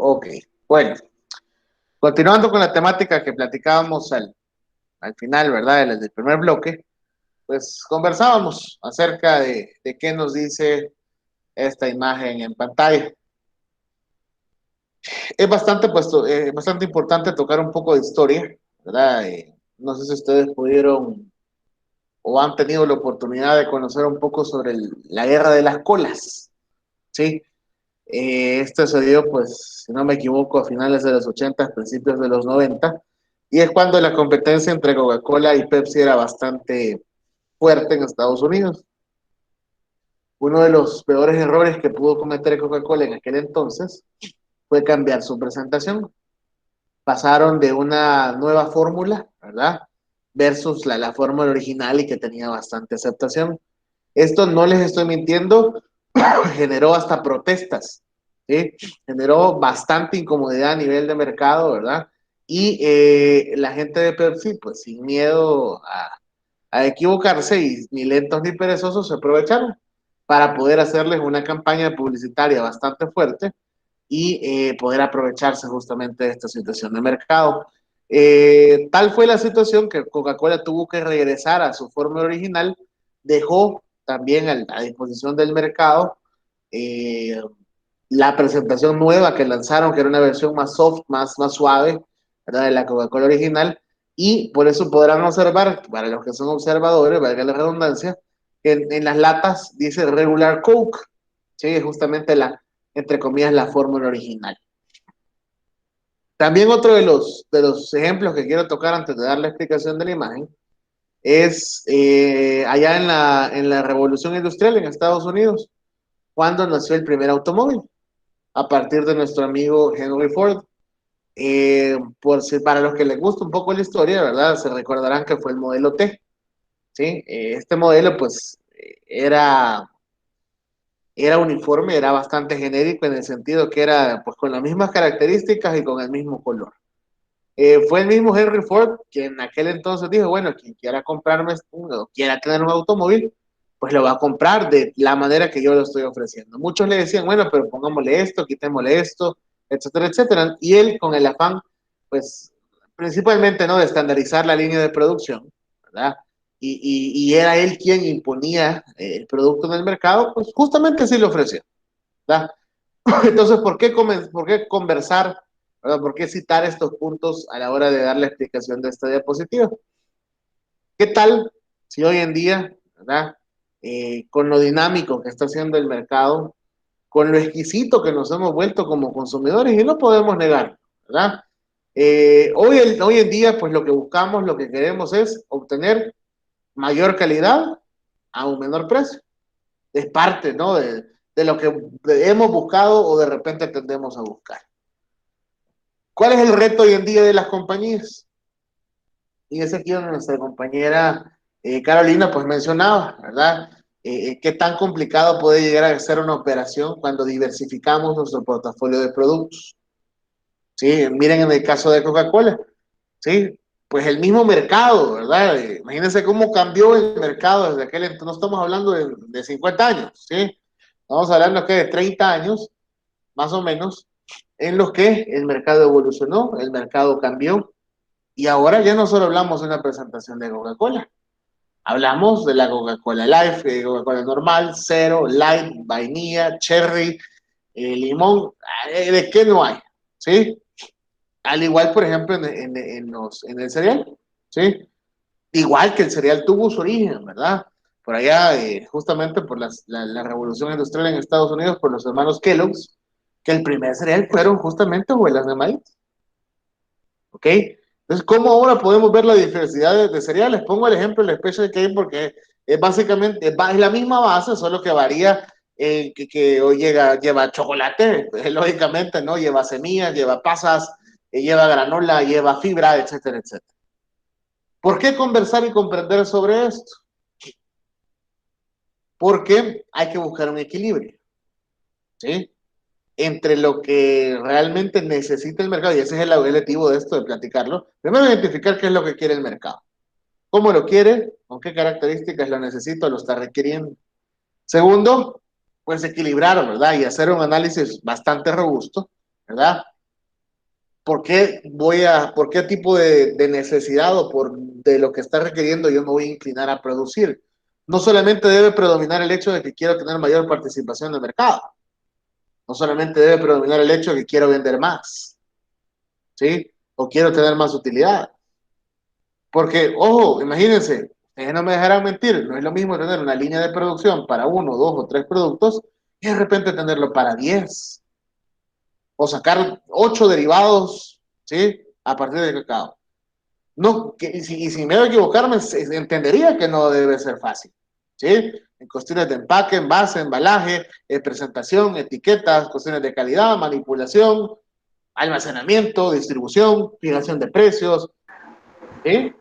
Ok, bueno, continuando con la temática que platicábamos al final, ¿verdad? Del primer bloque, pues conversábamos acerca de qué nos dice esta imagen en pantalla. Es bastante, bastante importante tocar un poco de historia, ¿verdad? No sé si ustedes pudieron o han tenido la oportunidad de conocer un poco sobre la guerra de las colas, ¿sí? Esto se dio, pues, si no me equivoco, a finales de los 80, principios de los 90, y es cuando la competencia entre Coca-Cola y Pepsi era bastante fuerte en Estados Unidos. Uno de los peores errores que pudo cometer Coca-Cola en aquel entonces fue cambiar su presentación. Pasaron de una nueva fórmula, ¿verdad? Versus la fórmula original y que tenía bastante aceptación. Esto no les estoy mintiendo, generó hasta protestas, ¿sí? Generó bastante incomodidad a nivel de mercado, ¿verdad? Y la gente de Pepsi, pues sin miedo a equivocarse y ni lentos ni perezosos, se aprovecharon para poder hacerles una campaña publicitaria bastante fuerte y poder aprovecharse justamente de esta situación de mercado. Tal fue la situación que Coca-Cola tuvo que regresar a su forma original, dejó también a disposición del mercado eh, la presentación nueva que lanzaron, que era una versión más soft, más suave, ¿verdad? De la Coca-Cola original, y por eso podrán observar, para los que son observadores, valga la redundancia, que en las latas dice regular Coke, ¿sí? Justamente entre comillas, la fórmula original. También otro de los ejemplos que quiero tocar antes de dar la explicación de la imagen es allá en la Revolución Industrial en Estados Unidos, cuando nació el primer automóvil, a partir de nuestro amigo Henry Ford. Para los que les gusta un poco la historia, ¿verdad? Se recordarán que fue el modelo T, ¿sí? Este modelo, pues, era uniforme, era bastante genérico en el sentido que era, pues, con las mismas características y con el mismo color. Fue el mismo Henry Ford que en aquel entonces dijo, bueno, quien quiera comprarme o quiera tener un automóvil, pues lo va a comprar de la manera que yo lo estoy ofreciendo. Muchos le decían, bueno, pero pongámosle esto, quitémosle esto, etcétera, etcétera. Y él con el afán, pues, principalmente, ¿no? De estandarizar la línea de producción, ¿verdad? Y era él quien imponía el producto en el mercado, pues justamente así lo ofreció, ¿verdad? Entonces, ¿por qué conversar, ¿verdad? ¿Por qué citar estos puntos a la hora de dar la explicación de esta diapositiva? ¿Qué tal si hoy en día, ¿verdad? Con lo dinámico que está haciendo el mercado, con lo exquisito que nos hemos vuelto como consumidores, y no podemos negar, ¿verdad? Hoy en día, pues lo que buscamos, lo que queremos es obtener mayor calidad a un menor precio. Es parte, ¿no? De lo que hemos buscado o de repente tendemos a buscar. ¿Cuál es el reto hoy en día de las compañías? Y es aquí donde nuestra compañera Carolina pues mencionaba, ¿verdad? ¿Qué tan complicado puede llegar a ser una operación cuando diversificamos nuestro portafolio de productos? Sí, miren en el caso de Coca-Cola, sí, pues el mismo mercado, ¿verdad? Imagínense cómo cambió el mercado desde aquel entonces, no estamos hablando de 50 años, ¿sí? Estamos hablando que de 30 años, más o menos, en los que el mercado evolucionó, el mercado cambió, y ahora ya no solo hablamos de una presentación de Coca-Cola, hablamos de la Coca-Cola Life, Coca-Cola normal, cero, light, vainilla, cherry, limón, ¿de qué no hay? ¿Sí? Al igual, por ejemplo, en el cereal, ¿sí? Igual que el cereal tuvo su origen, ¿verdad? Por allá, justamente por la revolución industrial en Estados Unidos, por los hermanos Kellogg's, que el primer cereal fueron justamente hojuelas de maíz. ¿Ok? Entonces, ¿cómo ahora podemos ver la diversidad de cereales? Pongo el ejemplo del Special K porque es básicamente es la misma base, solo que varía que hoy lleva chocolate, lógicamente, ¿no? Lleva semillas, lleva pasas, lleva granola, lleva fibra, etcétera, etcétera. ¿Por qué conversar y comprender sobre esto? Porque hay que buscar un equilibrio, ¿sí? Entre lo que realmente necesita el mercado, y ese es el objetivo de esto, de platicarlo. Primero, identificar qué es lo que quiere el mercado. ¿Cómo lo quiere? ¿Con qué características lo necesito? ¿Lo está requiriendo? Segundo, pues equilibrar, ¿verdad? Y hacer un análisis bastante robusto, ¿verdad? por qué tipo de necesidad o de lo que está requiriendo yo me voy a inclinar a producir? No solamente debe predominar el hecho de que quiero tener mayor participación en el mercado, no solamente debe predominar el hecho de que quiero vender más, ¿sí? O quiero tener más utilidad. Porque, ojo, imagínense, ustedes no me dejarán mentir, no es lo mismo tener una línea de producción para uno, dos o tres productos y de repente tenerlo para 10 o sacar 8 derivados, ¿sí? A partir del cacao. No, y sin miedo a equivocarme, entendería que no debe ser fácil, ¿sí? En cuestiones de empaque, envase, embalaje, presentación, etiquetas, cuestiones de calidad, manipulación, almacenamiento, distribución, fijación de precios, ¿sí?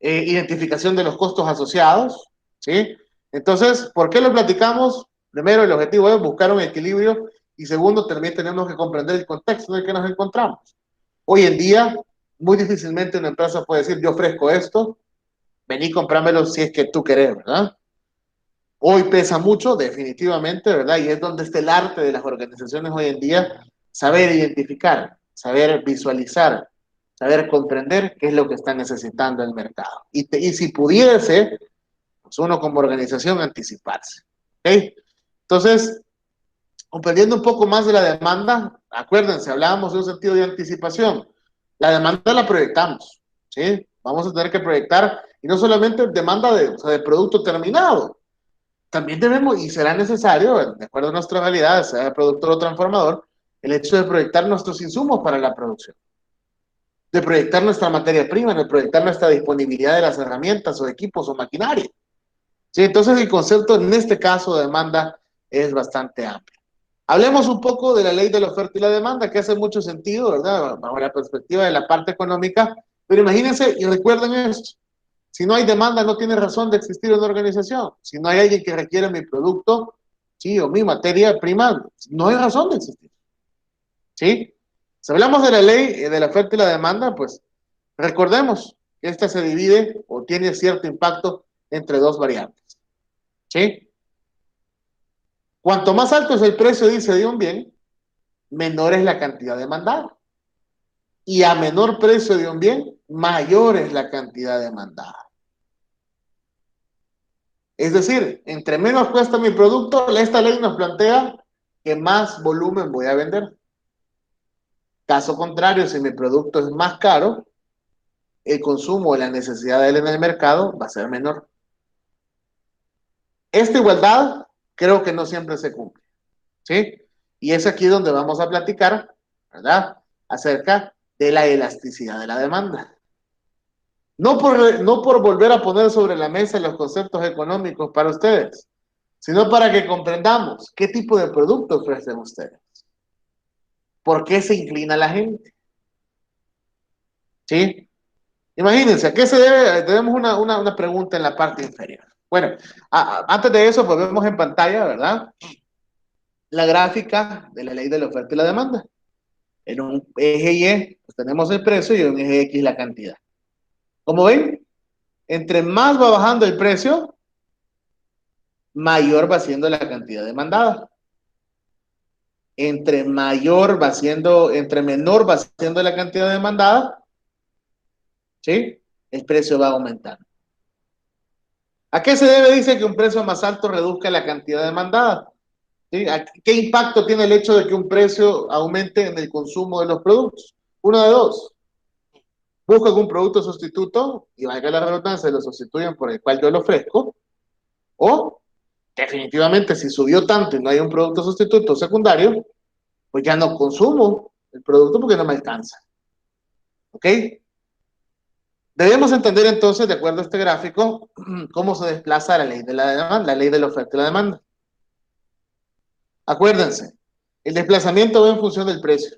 Identificación de los costos asociados, ¿sí? Entonces, ¿por qué lo platicamos? Primero, el objetivo es buscar un equilibrio y segundo, también tenemos que comprender el contexto en el que nos encontramos. Hoy en día, muy difícilmente una empresa puede decir, yo ofrezco esto, vení, comprámelo si es que tú querés, ¿verdad? Hoy pesa mucho, definitivamente, ¿verdad? Y es donde está el arte de las organizaciones hoy en día, saber identificar, saber visualizar, saber comprender qué es lo que está necesitando el mercado. Y si pudiese, pues uno como organización anticiparse. ¿Ok? Entonces, comprendiendo un poco más de la demanda, acuérdense, hablábamos de un sentido de anticipación. La demanda la proyectamos, ¿sí? Vamos a tener que proyectar, y no solamente demanda o sea, de producto terminado, también debemos, y será necesario, de acuerdo a nuestra realidad, sea productor o transformador, el hecho de proyectar nuestros insumos para la producción, de proyectar nuestra materia prima, de proyectar nuestra disponibilidad de las herramientas o equipos o maquinaria. ¿Sí? Entonces el concepto en este caso de demanda es bastante amplio. Hablemos un poco de la ley de la oferta y la demanda, que hace mucho sentido, ¿verdad? Bajo la perspectiva de la parte económica, pero imagínense y recuerden esto. Si no hay demanda, no tiene razón de existir una organización. Si no hay alguien que requiere mi producto, sí, o mi materia prima, no hay razón de existir. ¿Sí? Si hablamos de la ley de la oferta y la demanda, pues recordemos que esta se divide o tiene cierto impacto entre dos variables. ¿Sí? Cuanto más alto es el precio, dice, de un bien, menor es la cantidad demandada. Y a menor precio de un bien, mayor es la cantidad demandada. Es decir, entre menos cuesta mi producto, esta ley nos plantea que más volumen voy a vender. Caso contrario, si mi producto es más caro, el consumo o la necesidad de él en el mercado va a ser menor. Esta igualdad creo que no siempre se cumple, ¿sí? Y es aquí donde vamos a platicar, ¿verdad? Acerca de la elasticidad de la demanda. No por volver a poner sobre la mesa los conceptos económicos para ustedes, sino para que comprendamos qué tipo de producto ofrecen ustedes. ¿Por qué se inclina la gente? ¿Sí? Imagínense, ¿a qué se debe? Tenemos una pregunta en la parte inferior. Bueno, antes de eso, pues vemos en pantalla, ¿verdad? La gráfica de la ley de la oferta y la demanda. En un eje Y, pues tenemos el precio y en un eje X la cantidad. Como ven, entre más va bajando el precio, mayor va siendo la cantidad demandada. Entre menor va siendo la cantidad demandada, ¿sí? El precio va aumentando. ¿A qué se debe? Dice que un precio más alto reduzca la cantidad demandada. ¿Sí? ¿Qué impacto tiene el hecho de que un precio aumente en el consumo de los productos? Uno de dos. Buscan un producto sustituto y valga la redundancia, lo sustituyen por el cual yo lo ofrezco. O definitivamente si subió tanto y no hay un producto sustituto secundario, pues ya no consumo el producto porque no me alcanza. ¿Ok? Debemos entender entonces, de acuerdo a este gráfico, cómo se desplaza la ley de la demanda, la ley de la oferta y la demanda. Acuérdense, el desplazamiento va en función del precio,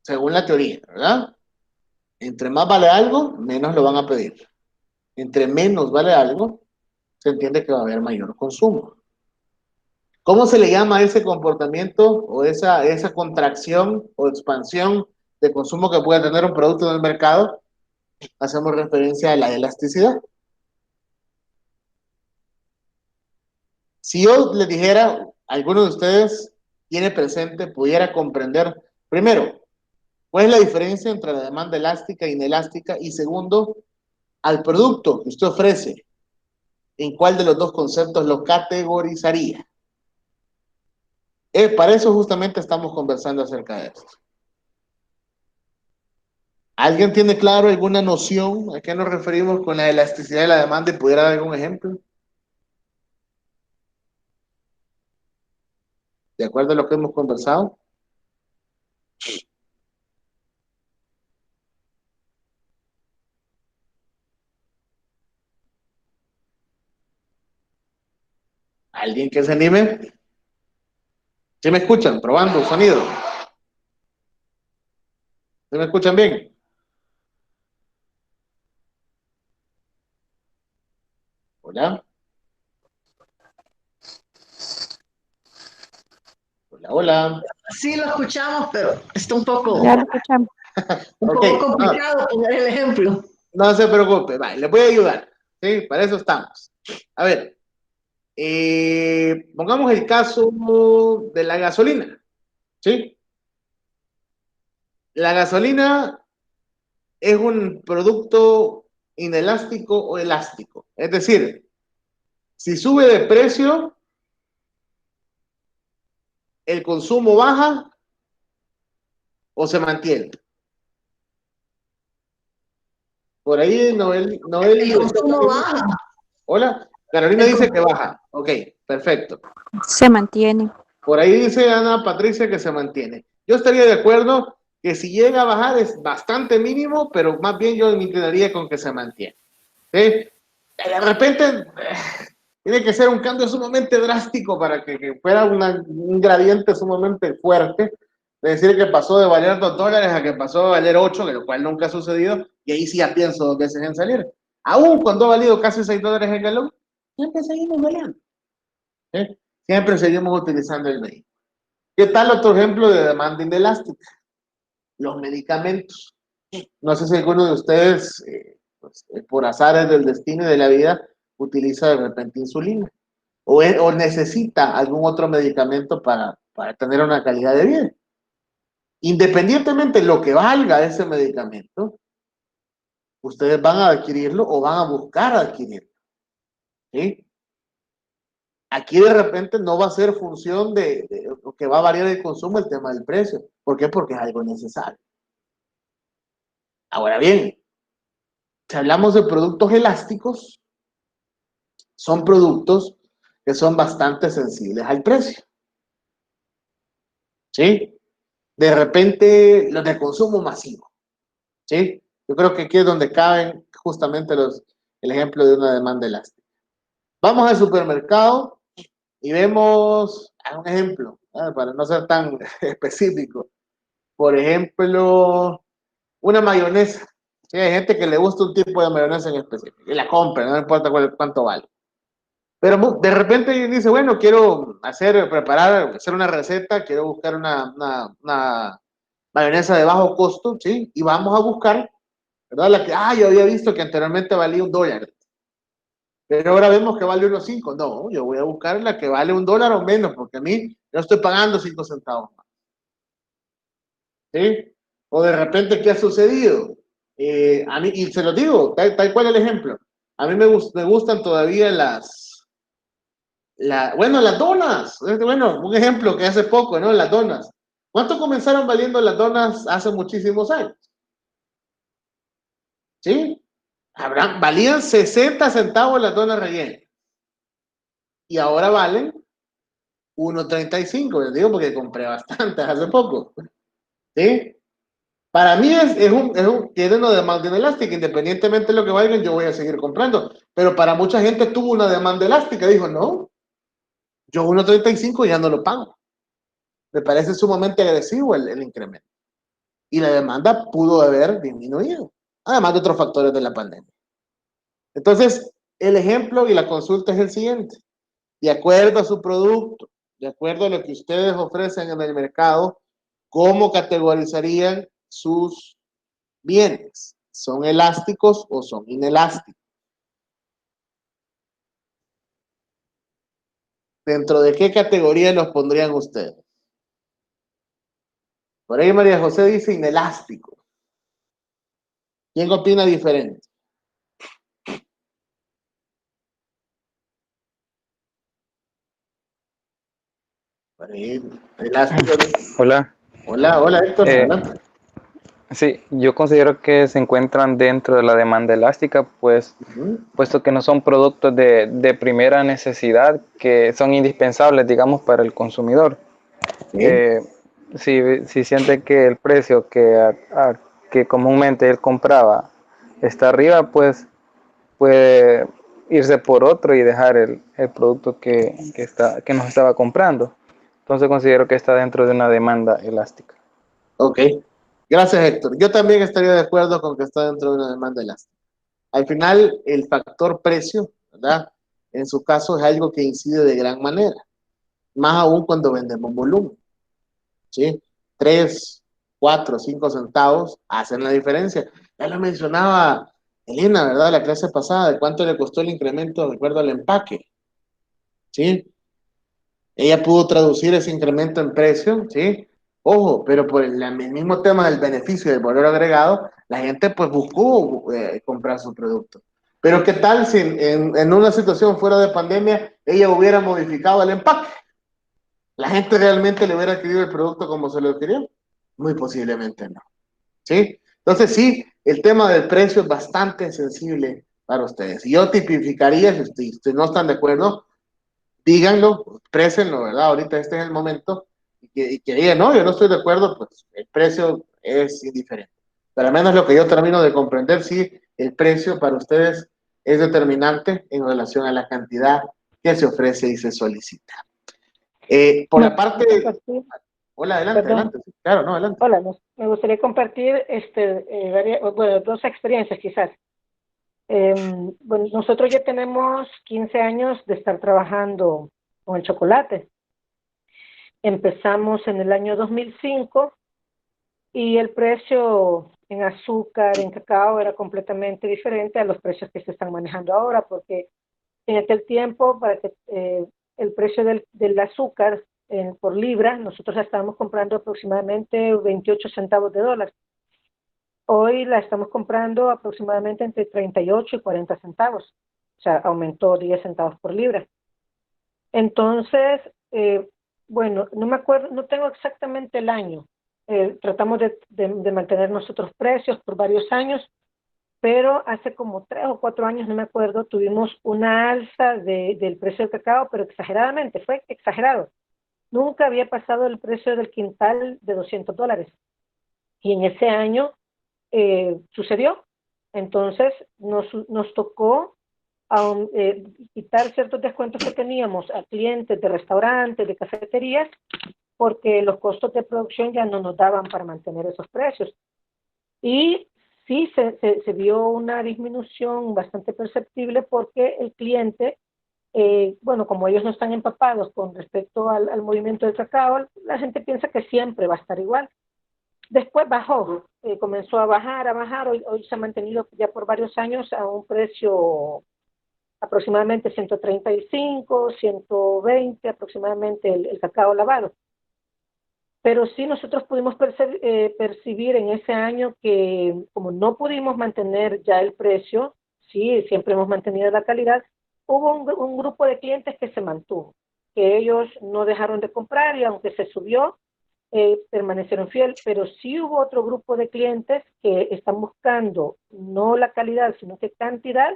según la teoría, ¿verdad? Entre más vale algo, menos lo van a pedir. Entre menos vale algo, se entiende que va a haber mayor consumo. ¿Cómo se le llama a ese comportamiento o esa contracción o expansión de consumo que puede tener un producto en el mercado? Hacemos referencia a la elasticidad. Si yo les dijera, alguno de ustedes tiene presente, pudiera comprender, primero, ¿Cuál es la diferencia entre la demanda elástica e inelástica? Y segundo, al producto que usted ofrece, ¿en cuál de los dos conceptos lo categorizaría? Para eso justamente estamos conversando acerca de esto. ¿Alguien tiene claro alguna noción a qué nos referimos con la elasticidad de la demanda y pudiera dar algún ejemplo? ¿De acuerdo a lo que hemos conversado? ¿Alguien que se anime? ¿Sí me escuchan? Probando sonido. ¿Sí me escuchan bien? Hola, hola, hola. Sí lo escuchamos, pero está un poco, Ya lo escuchamos. un Ok, poco no, complicado poner el ejemplo. no se preocupe, vale, les voy a ayudar. ¿Sí? Para eso estamos. A ver, pongamos el caso de la gasolina. ¿Sí? La gasolina es un producto inelástico o elástico. Es decir, si sube de precio, el consumo baja o se mantiene. Por ahí Noel El está consumo diciendo, baja. hola, Carolina El dice que consumo, baja. Ok, perfecto. Se mantiene. Por ahí dice Ana Patricia que se mantiene. Yo estaría de acuerdo que si llega a bajar es bastante mínimo, pero más bien yo me inclinaría con que se mantiene. ¿Sí? De repente tiene que ser un cambio sumamente drástico para que fuera un gradiente sumamente fuerte. Es decir, que pasó de valer $2 a que pasó a valer 8, que lo cual nunca ha sucedido, y ahí sí ya pienso 2 veces en salir. Aún cuando ha valido casi $6 el galón, siempre seguimos valiendo. ¿Sí? Siempre seguimos utilizando el medio. ¿Qué tal otro ejemplo de demanda inelástica? Los medicamentos. No sé si alguno de ustedes, pues, por azares del destino y de la vida, utiliza de repente insulina o necesita algún otro medicamento para tener una calidad de vida. Independientemente de lo que valga ese medicamento, ustedes van a adquirirlo o van a buscar adquirirlo. ¿Sí? Aquí de repente no va a ser función de lo que va a variar el consumo el tema del precio. ¿Por qué? Porque es algo necesario. Ahora bien, si hablamos de productos elásticos, son productos que son bastante sensibles al precio. ¿Sí? De repente, los de consumo masivo. ¿Sí? Yo creo que aquí es donde caben justamente el ejemplo de una demanda elástica. Vamos al supermercado y vemos un ejemplo, para no ser tan específico. Por ejemplo, una mayonesa. ¿Sí? Hay gente que le gusta un tipo de mayonesa en específico y la compra, no importa cuánto vale. Pero de repente dice, bueno, quiero hacer una receta, quiero buscar una mayonesa de bajo costo, ¿sí? Y vamos a buscar, ¿verdad? Yo había visto que anteriormente valía $1, pero ahora vemos que vale 1.5. No, yo voy a buscar la que vale $1 o menos, porque a mí yo estoy pagando 5 centavos más, ¿sí? O de repente, ¿qué ha sucedido? A mí, y se lo digo, tal cual el ejemplo. A mí me gustan todavía bueno, las donas. Bueno, un ejemplo que hace poco, ¿no? Las donas. ¿Cuánto comenzaron valiendo las donas hace muchísimos años? ¿Sí? Valían 60 centavos las donas rellenas. Y ahora valen 1.35. Les digo porque compré bastantes hace poco. ¿Sí? Para mí tiene una demanda inelástica. Independientemente de lo que valgan, yo voy a seguir comprando. Pero para mucha gente tuvo una demanda elástica. Dijo, no, yo 1.35 ya no lo pago. Me parece sumamente agresivo el incremento. Y la demanda pudo haber disminuido, además de otros factores de la pandemia. Entonces, el ejemplo y la consulta es el siguiente. De acuerdo a su producto, de acuerdo a lo que ustedes ofrecen en el mercado, ¿cómo categorizarían sus bienes? ¿Son elásticos o son inelásticos? ¿Dentro de qué categoría los pondrían ustedes? Por ahí María José dice inelástico. ¿Quién opina diferente? Por ahí, elástico. Hola. Hola, hola Héctor, Eh, adelante. sí, yo considero que se encuentran dentro de la demanda elástica, pues, puesto que no son productos de primera necesidad que son indispensables, digamos, para el consumidor. Sí, Eh, si siente que el precio que comúnmente él compraba está arriba, pues puede irse por otro y dejar el producto que nos estaba comprando. Entonces considero que está dentro de una demanda elástica. ok. Gracias Héctor. Yo también estaría de acuerdo con que está dentro de una demanda elástica. Al final, el factor precio, ¿verdad? En su caso es algo que incide de gran manera, más aún cuando vendemos volumen, ¿sí? 3, 4, 5 centavos hacen la diferencia. Ya lo mencionaba Elena, ¿verdad? La clase pasada, de cuánto le costó el incremento de acuerdo al empaque, ¿sí? Ella pudo traducir ese incremento en precio, ¿sí? Ojo, pero por el mismo tema del beneficio y del valor agregado, la gente pues buscó comprar su producto. Pero ¿qué tal si en una situación fuera de pandemia ella hubiera modificado el empaque? ¿La gente realmente le hubiera adquirido el producto como se lo adquirió? Muy posiblemente no, ¿sí? Entonces sí, el tema del precio es bastante sensible para ustedes. Y yo tipificaría, si ustedes no están de acuerdo, díganlo, présenlo, ¿verdad? Ahorita este es el momento y que digan, no, yo no estoy de acuerdo, pues el precio es indiferente. Pero al menos lo que yo termino de comprender, sí, el precio para ustedes es determinante en relación a la cantidad que se ofrece y se solicita. Por Me la parte, gustaría compartir, hola, adelante, perdón, adelante, sí, claro, no, adelante. hola, me gustaría compartir bueno, dos experiencias quizás. Bueno, nosotros ya tenemos 15 años de estar trabajando con el chocolate. Empezamos en el año 2005 y el precio en azúcar, en cacao, era completamente diferente a los precios que se están manejando ahora, porque en aquel tiempo, para que el precio del azúcar por libra, nosotros la estábamos comprando aproximadamente 28 centavos de dólar. Hoy la estamos comprando aproximadamente entre 38 y 40 centavos. O sea, aumentó 10 centavos por libra. Entonces, bueno, no me acuerdo, no tengo exactamente el año. Tratamos de mantener nosotros precios por varios años, pero hace como 3 o 4 años, no me acuerdo, tuvimos una alza del precio del cacao, pero exageradamente, fue exagerado. Nunca había pasado el precio del quintal de $200. Y en ese año sucedió. Entonces nos tocó quitar ciertos descuentos que teníamos a clientes de restaurantes, de cafeterías, porque los costos de producción ya no nos daban para mantener esos precios. Y sí se vio una disminución bastante perceptible porque el cliente, bueno, como ellos no están empapados con respecto al movimiento del cacao, la gente piensa que siempre va a estar igual. Después bajó, comenzó a bajar, hoy se ha mantenido ya por varios años a un precio aproximadamente 135, 120 aproximadamente el cacao lavado. Pero sí nosotros pudimos percibir en ese año que como no pudimos mantener ya el precio, sí, siempre hemos mantenido la calidad, hubo un grupo de clientes que se mantuvo, que ellos no dejaron de comprar y aunque se subió, permanecieron fieles, pero sí hubo otro grupo de clientes que están buscando no la calidad, sino que cantidad,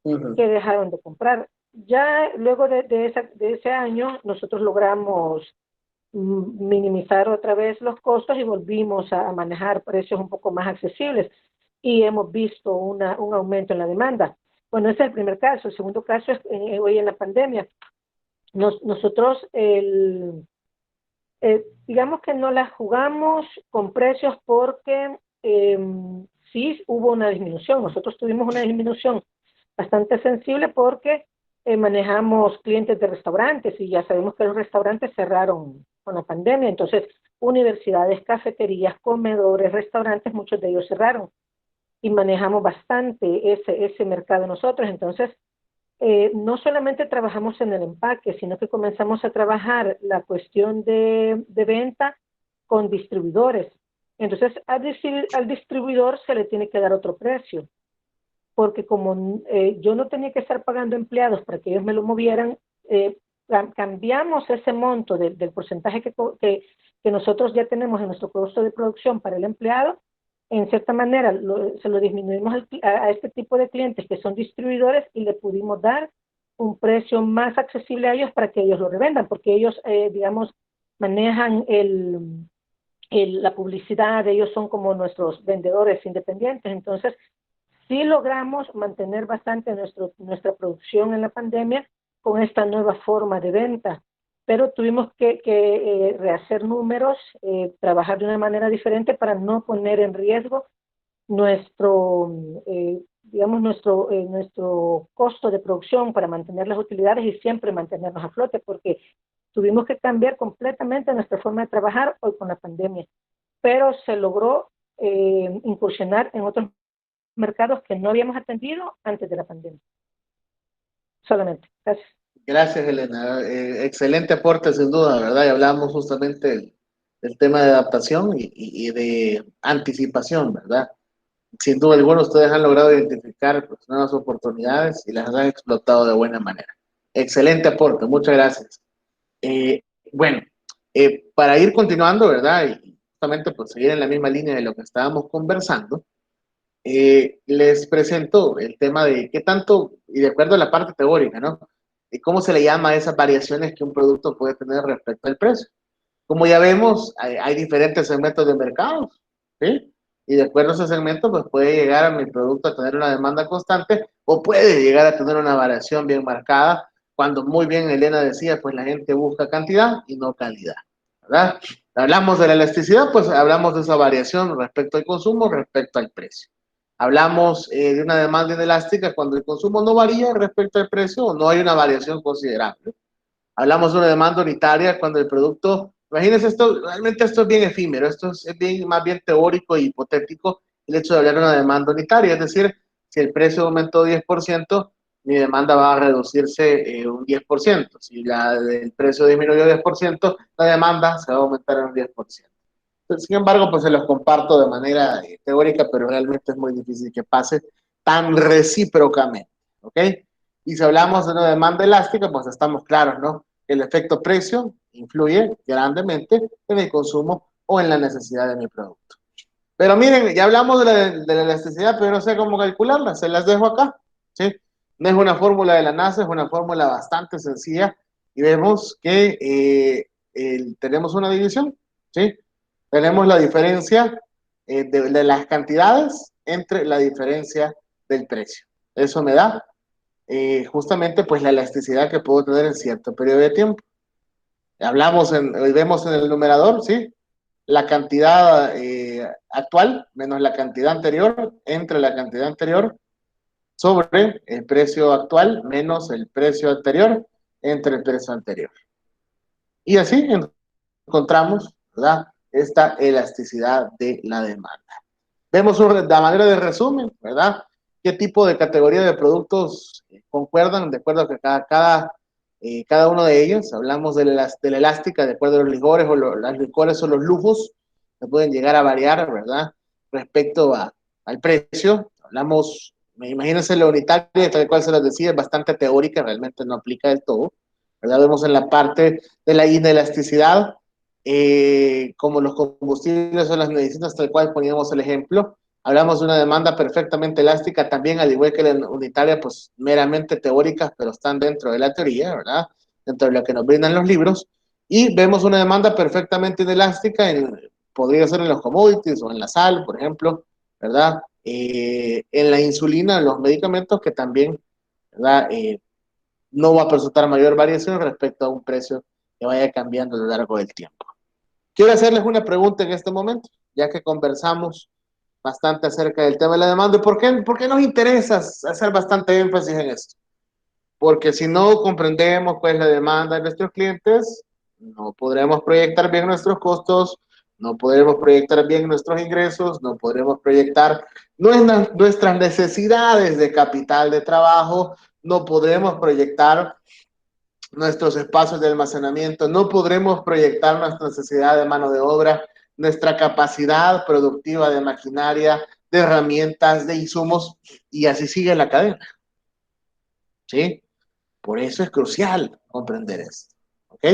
que dejaron de comprar. Ya luego de ese año, nosotros logramos minimizar otra vez los costos y volvimos a manejar precios un poco más accesibles y hemos visto un aumento en la demanda. Bueno, ese es el primer caso. El segundo caso es hoy en la pandemia. Nosotros, digamos que no las jugamos con precios porque sí hubo una disminución. Nosotros tuvimos una disminución bastante sensible porque manejamos clientes de restaurantes y ya sabemos que los restaurantes cerraron con la pandemia. Entonces, universidades, cafeterías, comedores, restaurantes, muchos de ellos cerraron y manejamos bastante ese mercado nosotros. Entonces, no solamente trabajamos en el empaque, sino que comenzamos a trabajar la cuestión de venta con distribuidores. Entonces, al distribuidor se le tiene que dar otro precio, porque como yo no tenía que estar pagando empleados para que ellos me lo movieran, cambiamos ese monto del porcentaje que nosotros ya tenemos en nuestro costo de producción para el empleado. En cierta manera se lo disminuimos a este tipo de clientes que son distribuidores y le pudimos dar un precio más accesible a ellos para que ellos lo revendan, porque ellos, digamos, manejan la publicidad, ellos son como nuestros vendedores independientes. Entonces, sí logramos mantener bastante nuestra producción en la pandemia con esta nueva forma de venta, pero tuvimos que rehacer números, trabajar de una manera diferente para no poner en riesgo nuestro, digamos, nuestro costo de producción para mantener las utilidades y siempre mantenernos a flote, porque tuvimos que cambiar completamente nuestra forma de trabajar hoy con la pandemia, pero se logró incursionar en otros mercados que no habíamos atendido antes de la pandemia. Solamente. Gracias. Gracias, Elena. Excelente aporte, sin duda, ¿verdad? Y hablamos justamente del tema de adaptación y de anticipación, ¿verdad? Sin duda alguna, ustedes han logrado identificar pues, nuevas oportunidades y las han explotado de buena manera. Excelente aporte, muchas gracias. Bueno, para ir continuando, ¿verdad? Y justamente pues seguir en la misma línea de lo que estábamos conversando, les presento el tema de qué tanto, y de acuerdo a la parte teórica, ¿no? Y cómo se le llama a esas variaciones que un producto puede tener respecto al precio. Como ya vemos, hay diferentes segmentos de mercados, ¿sí? Y de acuerdo a ese segmento, pues puede llegar a mi producto a tener una demanda constante o puede llegar a tener una variación bien marcada, cuando muy bien Elena decía, pues la gente busca cantidad y no calidad, ¿verdad? Hablamos de la elasticidad, pues hablamos de esa variación respecto al consumo, respecto al precio. Hablamos de una demanda inelástica cuando el consumo no varía respecto al precio o no hay una variación considerable. Hablamos de una demanda unitaria cuando el producto, imagínense esto, realmente esto es bien efímero, esto es bien, más bien teórico y hipotético, el hecho de hablar de una demanda unitaria, es decir, si el precio aumentó 10%, mi demanda va a reducirse un 10%. Si el precio disminuyó 10%, la demanda se va a aumentar en un 10%. Sin embargo, pues se los comparto de manera teórica, pero realmente es muy difícil que pase tan recíprocamente, ¿ok? Y si hablamos de una demanda elástica, pues estamos claros, ¿no? El efecto precio influye grandemente en el consumo o en la necesidad de mi producto. Pero miren, ya hablamos de la elasticidad, pero no sé cómo calcularla, se las dejo acá, ¿sí? No es una fórmula de la NASA, es una fórmula bastante sencilla y vemos que tenemos una división, ¿sí? Tenemos la diferencia de las cantidades entre la diferencia del precio. Eso me da justamente pues la elasticidad que puedo tener en cierto periodo de tiempo. Vemos en el numerador, ¿sí? La cantidad actual menos la cantidad anterior, entre la cantidad anterior sobre el precio actual menos el precio anterior, entre el precio anterior. Y así encontramos, ¿verdad?, esta elasticidad de la demanda. Vemos la manera de resumen, ¿verdad? ¿Qué tipo de categoría de productos concuerdan de acuerdo a que cada uno de ellos? Hablamos de la elástica, de acuerdo a los licores o las licores o los lujos, que pueden llegar a variar, ¿verdad? Respecto al precio. Hablamos, imagínense la unitaria, tal cual se les decía, es bastante teórica, realmente no aplica del todo, ¿verdad? Vemos en la parte de la inelasticidad, como los combustibles o las medicinas, tal cual poníamos el ejemplo. Hablamos de una demanda perfectamente elástica, también al igual que la unitaria, pues meramente teóricas, pero están dentro de la teoría, ¿verdad? Dentro de lo que nos brindan los libros. Y vemos una demanda perfectamente inelástica, podría ser en los commodities o en la sal, por ejemplo, ¿verdad? En la insulina, en los medicamentos, que también, ¿verdad? No va a presentar mayor variación respecto a un precio que vaya cambiando a lo largo del tiempo. Quiero hacerles una pregunta en este momento, ya que conversamos bastante acerca del tema de la demanda. ¿Por qué nos interesa hacer bastante énfasis en esto? Porque si no comprendemos cuál es la demanda de nuestros clientes, no podremos proyectar bien nuestros costos, no podremos proyectar bien nuestros ingresos, no podremos proyectar nuestras necesidades de capital de trabajo, no podremos proyectar nuestros espacios de almacenamiento, no podremos proyectar nuestra necesidad de mano de obra, nuestra capacidad productiva de maquinaria, de herramientas, de insumos, y así sigue la cadena. ¿Sí? Por eso es crucial comprender esto. ¿Ok?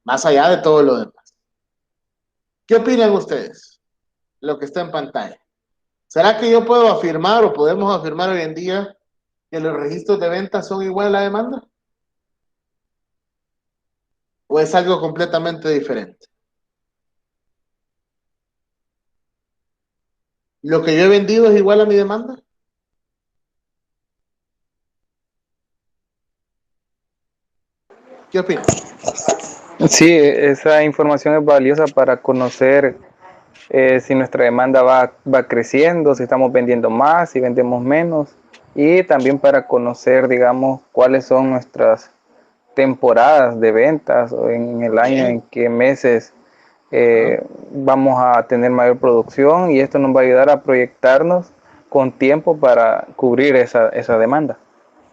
Más allá de todo lo demás. ¿Qué opinan ustedes? Lo que está en pantalla. ¿Será que yo puedo afirmar o podemos afirmar hoy en día que los registros de ventas son igual a la demanda? ¿O es algo completamente diferente? ¿Lo que yo he vendido es igual a mi demanda? ¿Qué opinan? Sí, esa información es valiosa para conocer si nuestra demanda va creciendo, si estamos vendiendo más, si vendemos menos, y también para conocer, digamos, cuáles son nuestras temporadas de ventas o en el año, en qué meses vamos a tener mayor producción, y esto nos va a ayudar a proyectarnos con tiempo para cubrir esa demanda.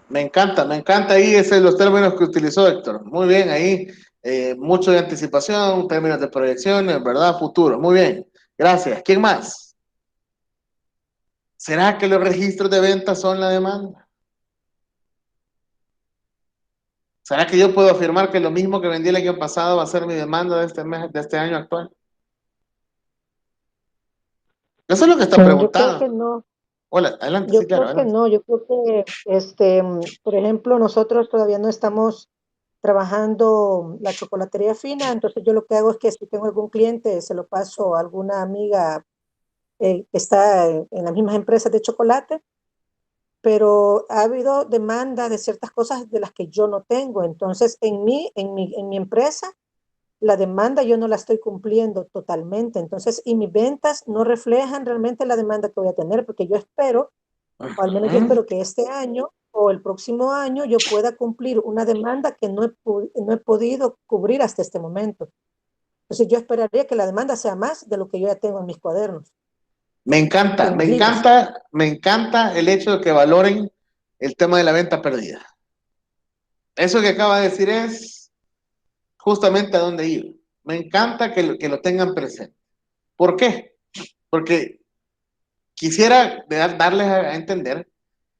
Me encanta ahí ese, los términos que utilizó Héctor. Muy bien, ahí mucho de anticipación, términos de proyecciones, ¿verdad? Futuro. Muy bien, gracias. ¿Quién más? ¿Será que los registros de ventas son la demanda? ¿Será que yo puedo afirmar que lo mismo que vendí el año pasado va a ser mi demanda de este mes, de este año actual? Eso es lo que está Yo creo que preguntando. no. Hola, adelante, sí, Yo claro, creo que adelante. no, yo creo que, por ejemplo, nosotros todavía no estamos trabajando la chocolatería fina, entonces yo lo que hago es que si tengo algún cliente, se lo paso a alguna amiga que está en las mismas empresas de chocolate, pero ha habido demanda de ciertas cosas de las que yo no tengo, entonces en mi empresa, la demanda yo no la estoy cumpliendo totalmente, entonces, y mis ventas no reflejan realmente la demanda que voy a tener, porque yo espero o al menos yo Ujú. espero que este año o el próximo año yo pueda cumplir una demanda que no he podido cubrir hasta este momento. Entonces yo esperaría que la demanda sea más de lo que yo ya tengo en mis cuadernos, en mis libros. Me encanta el hecho de que valoren el tema de la venta perdida. Eso que acaba de decir es justamente a dónde iba. Me encanta que lo tengan presente. ¿Por qué? Porque quisiera darles a entender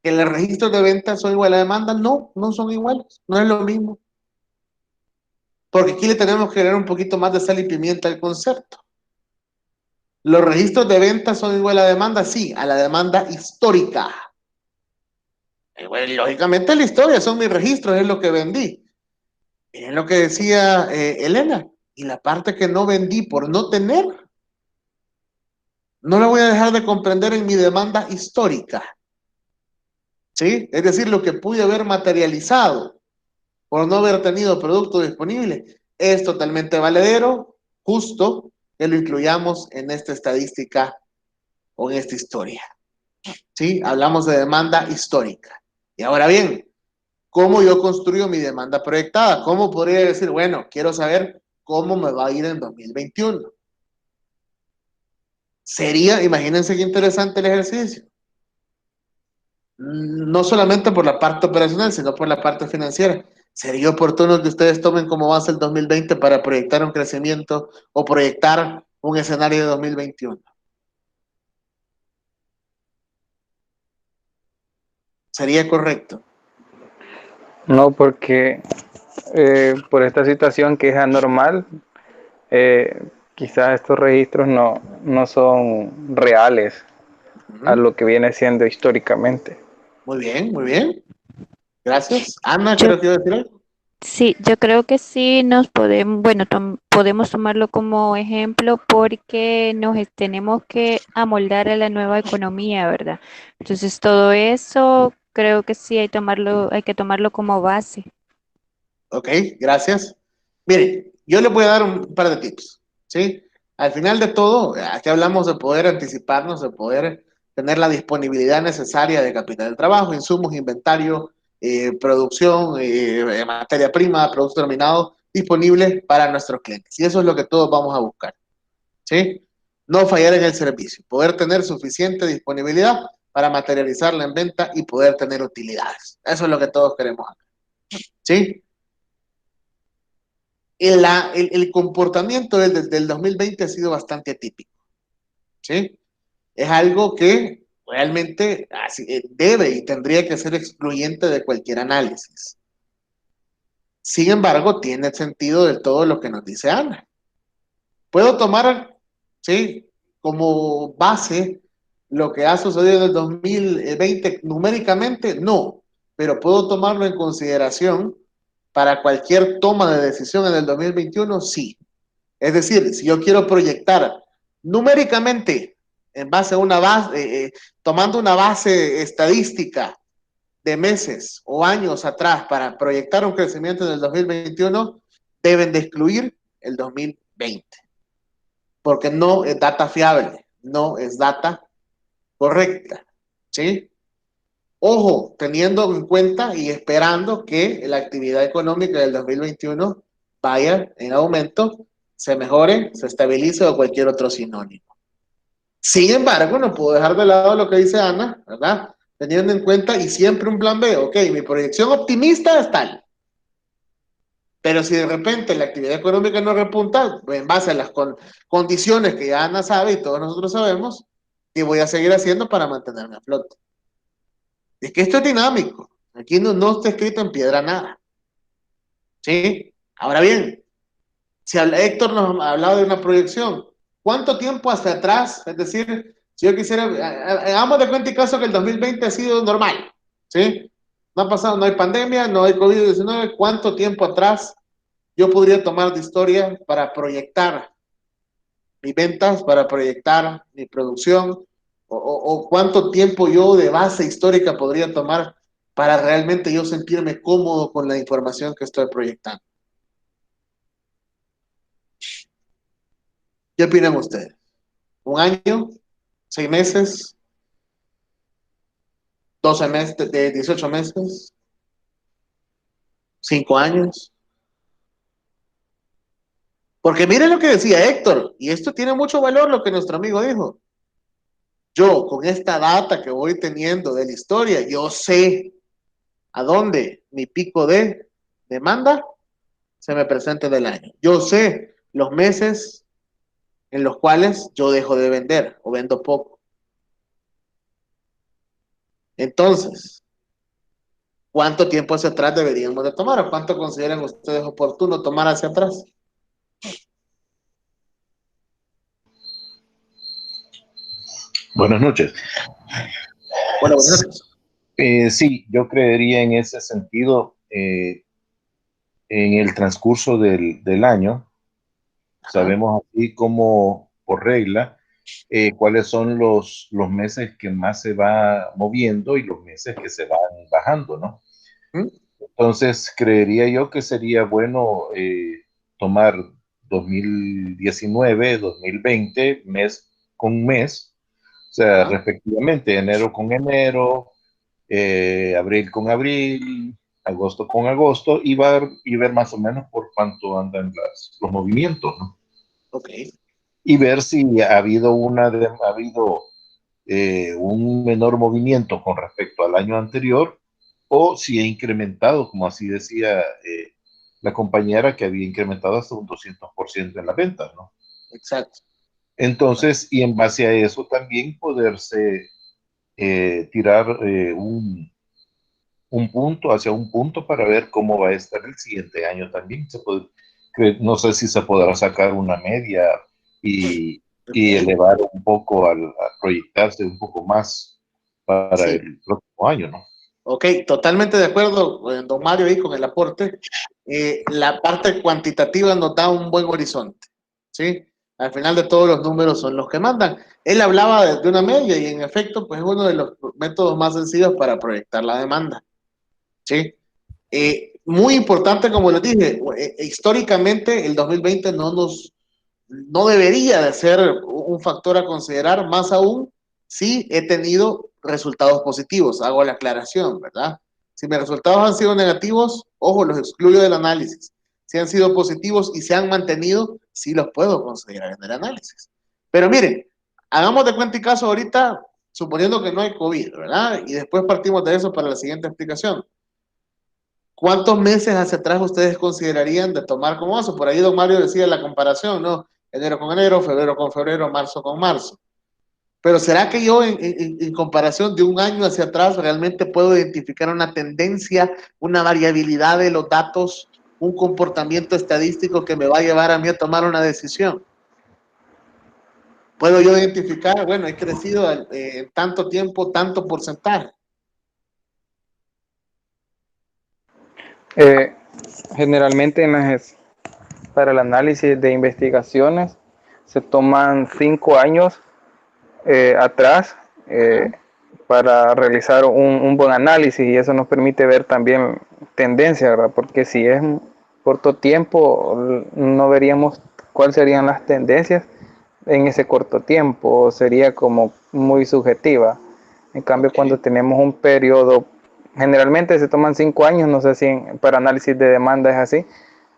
que los registros de ventas son iguales a la demanda. No, no son iguales. No es lo mismo. Porque aquí le tenemos que dar un poquito más de sal y pimienta al concepto. Los registros de ventas son iguales a la demanda, sí, a la demanda histórica. Bueno, lógicamente la historia son mis registros, es lo que vendí. Es lo que decía Elena. Y la parte que no vendí por no tener, no la voy a dejar de comprender en mi demanda histórica. ¿Sí? Es decir, lo que pude haber materializado por no haber tenido producto disponible es totalmente valedero, justo que lo incluyamos en esta estadística o en esta historia. ¿Sí? Hablamos de demanda histórica. Y ahora bien, ¿cómo yo construyo mi demanda proyectada? ¿Cómo podría decir, bueno, quiero saber cómo me va a ir en 2021? Sería, imagínense qué interesante el ejercicio. No solamente por la parte operacional, sino por la parte financiera. Sería oportuno que ustedes tomen como base el 2020 para proyectar un crecimiento o proyectar un escenario de 2021. Sería correcto. No, porque por esta situación que es anormal, quizás estos registros no son reales a Ujú. lo que viene siendo históricamente. Muy bien, muy bien. Gracias. Ana, Yo creo que iba a decir algo. sí, yo creo que sí nos podemos, bueno, podemos tomarlo como ejemplo porque tenemos que amoldar a la nueva economía, ¿verdad? Entonces todo eso creo que sí hay que tomarlo como base. Ok, gracias. Miren, yo les voy a dar un par de tips, ¿sí? Al final de todo, aquí hablamos de poder anticiparnos, de poder tener la disponibilidad necesaria de capital de trabajo, insumos, inventario, producción, materia prima, producto terminado, disponible para nuestros clientes. Y eso es lo que todos vamos a buscar, ¿sí? No fallar en el servicio, poder tener suficiente disponibilidad para materializarla en venta y poder tener utilidades. Eso es lo que todos queremos acá, ¿sí? el comportamiento del 2020 ha sido bastante atípico, ¿sí? Es algo que realmente debe y tendría que ser excluyente de cualquier análisis. Sin embargo, tiene sentido de todo lo que nos dice Ana. Puedo tomar, ¿sí?, como base lo que ha sucedido en el 2020 numéricamente, no, pero puedo tomarlo en consideración para cualquier toma de decisión en el 2021, sí. Es decir, si yo quiero proyectar numéricamente en base a una base, tomando una base estadística de meses o años atrás para proyectar un crecimiento en el 2021, deben de excluir el 2020, porque no es data fiable, no es data correcta, ¿sí? Ojo, teniendo en cuenta y esperando que la actividad económica del 2021 vaya en aumento, se mejore, se estabilice o cualquier otro sinónimo. Sin embargo, no puedo dejar de lado lo que dice Ana, ¿verdad? Teniendo en cuenta y siempre un plan B, ok, mi proyección optimista es tal, pero si de repente la actividad económica no repunta, en base a las condiciones que ya Ana sabe y todos nosotros sabemos, ¿qué voy a seguir haciendo para mantenerme a flote? Es que esto es dinámico, aquí no está escrito en piedra nada, ¿sí? Ahora bien, si Héctor nos ha hablado de una proyección, ¿cuánto tiempo hacia atrás? Es decir, si yo quisiera, hagamos de cuenta y caso que el 2020 ha sido normal, ¿sí? No ha pasado, no hay pandemia, no hay COVID-19, ¿cuánto tiempo atrás yo podría tomar de historia para proyectar mis ventas, para proyectar mi producción? O cuánto tiempo yo de base histórica podría tomar para realmente yo sentirme cómodo con la información que estoy proyectando? ¿Qué opinan ustedes? ¿Un año? ¿6 meses? ¿12 meses? ¿De 18 meses? ¿5 años? Porque miren lo que decía Héctor, y esto tiene mucho valor lo que nuestro amigo dijo. Yo, con esta data que voy teniendo de la historia, yo sé a dónde mi pico de demanda se me presenta del año. Yo sé los meses en los cuales yo dejo de vender o vendo poco. Entonces, ¿cuánto tiempo hacia atrás deberíamos de tomar o cuánto consideran ustedes oportuno tomar hacia atrás? Buenas noches. Bueno, buenas noches. Sí, yo creería en ese sentido, en el transcurso del año, sabemos así como por regla cuáles son los meses que más se va moviendo y los meses que se van bajando, ¿no? ¿Mm? Entonces, creería yo que sería bueno tomar 2019, 2020, mes con mes, o sea, respectivamente, enero con enero, abril con abril, agosto con agosto, y ver más o menos por cuánto andan los movimientos, ¿no? Ok. Y ver si ha habido, ha habido un menor movimiento con respecto al año anterior, o si ha incrementado, como así decía la compañera, que había incrementado hasta un 200% en la venta, ¿no? Exacto. Entonces, y en base a eso también poderse tirar un punto hacia un punto para ver cómo va a estar el siguiente año también. No sé si se podrá sacar una media y, y Okay. elevar un poco a proyectarse un poco más para Sí. el próximo año, ¿no? Ok, totalmente de acuerdo, don Mario, ahí con el aporte. La parte cuantitativa nos da un buen horizonte, ¿sí? Al final de todos los números son los que mandan. Él hablaba de una media y en efecto, pues es uno de los métodos más sencillos para proyectar la demanda, ¿sí? Muy importante, como les dije, históricamente el 2020 no debería de ser un factor a considerar, más aún si he tenido resultados positivos, hago la aclaración, ¿verdad? Si mis resultados han sido negativos, ojo, los excluyo del análisis. Si han sido positivos y se han mantenido, sí los puedo considerar en el análisis. Pero miren, hagamos de cuenta y caso ahorita, suponiendo que no hay COVID, ¿verdad? Y después partimos de eso para la siguiente explicación. ¿cuántos meses hacia atrás ustedes considerarían de tomar como eso? Por ahí don Mario decía la comparación, ¿no? Enero con enero, febrero con febrero, marzo con marzo. Pero ¿será que yo en comparación de un año hacia atrás realmente puedo identificar una tendencia, una variabilidad de los datos, un comportamiento estadístico que me va a llevar a mí a tomar una decisión? ¿Puedo yo identificar, bueno, he crecido tanto tiempo, tanto porcentaje? Eh, Generalmente para el análisis de investigaciones se toman 5 años atrás para realizar un buen análisis, y eso nos permite ver también tendencias, ¿verdad? Porque si es corto tiempo, no veríamos cuáles serían las tendencias en ese corto tiempo, sería como muy subjetiva. En cambio, Okay. cuando tenemos un periodo, generalmente se toman 5 años, no sé si para análisis de demanda es así,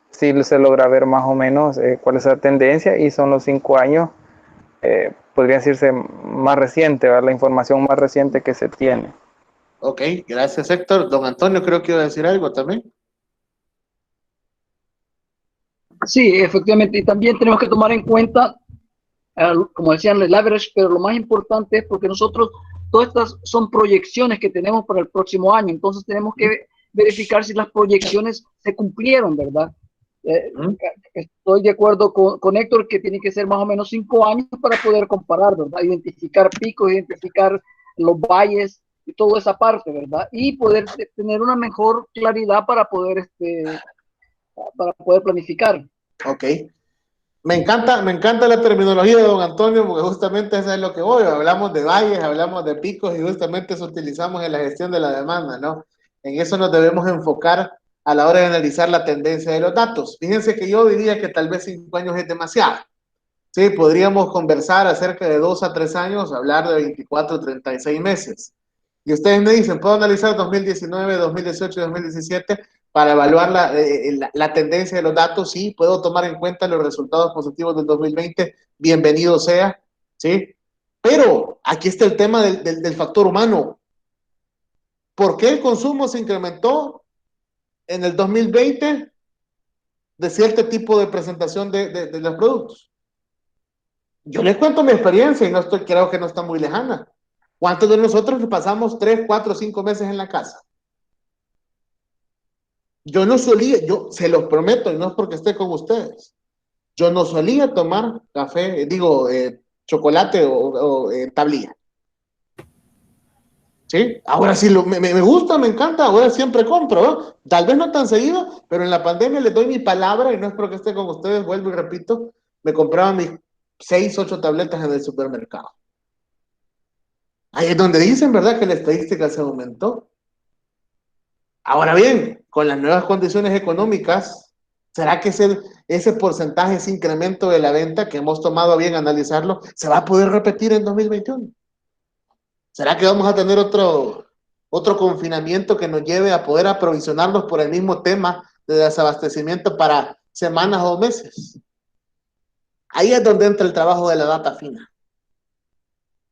si se logra ver más o menos cuál es la tendencia, y son los 5 años, podría decirse más reciente, ¿verdad? La información más reciente que se tiene. Ok, gracias Héctor. Don Antonio creo que iba a decir algo también. Sí, efectivamente. Y también tenemos que tomar en cuenta, como decían, el average, pero lo más importante es porque nosotros, todas estas son proyecciones que tenemos para el próximo año. Entonces tenemos que verificar si las proyecciones se cumplieron, ¿verdad? Estoy de acuerdo con Héctor que tiene que ser más o menos 5 años para poder comparar, ¿verdad? Identificar picos, identificar los valles y toda esa parte, ¿verdad? Y poder tener una mejor claridad para poder planificar. Ok. Me encanta la terminología de don Antonio, porque justamente eso es lo que voy. Hablamos de valles, hablamos de picos, y justamente eso utilizamos en la gestión de la demanda, ¿no? En eso nos debemos enfocar a la hora de analizar la tendencia de los datos. Fíjense que yo diría que tal vez 5 años es demasiado. Sí, podríamos conversar acerca de 2 a 3 años, hablar de 24, 36 meses. Y ustedes me dicen, ¿puedo analizar 2019, 2018 y 2017 para evaluar la tendencia de los datos? Sí, puedo tomar en cuenta los resultados positivos del 2020, bienvenido sea, ¿sí? Pero aquí está el tema del factor humano. ¿Por qué el consumo se incrementó en el 2020 de cierto tipo de presentación de los productos? Yo les cuento mi experiencia y creo que no está muy lejana. ¿Cuántos de nosotros pasamos 3, 4, 5 meses en la casa? Yo no solía, yo se los prometo, y no es porque esté con ustedes, yo no solía tomar café, chocolate o tablilla. ¿Sí? Ahora sí, me gusta, me encanta, ahora siempre compro, ¿no? Tal vez no tan seguido, pero en la pandemia les doy mi palabra, y no es porque esté con ustedes, vuelvo y repito, me compraba mis 6, 8 tabletas en el supermercado. Ahí es donde dicen, ¿verdad?, que la estadística se aumentó. Ahora bien, con las nuevas condiciones económicas, ¿será que ese porcentaje, ese incremento de la venta que hemos tomado a bien analizarlo, se va a poder repetir en 2021? ¿Será que vamos a tener otro confinamiento que nos lleve a poder aprovisionarnos por el mismo tema de desabastecimiento para semanas o meses? Ahí es donde entra el trabajo de la data fina.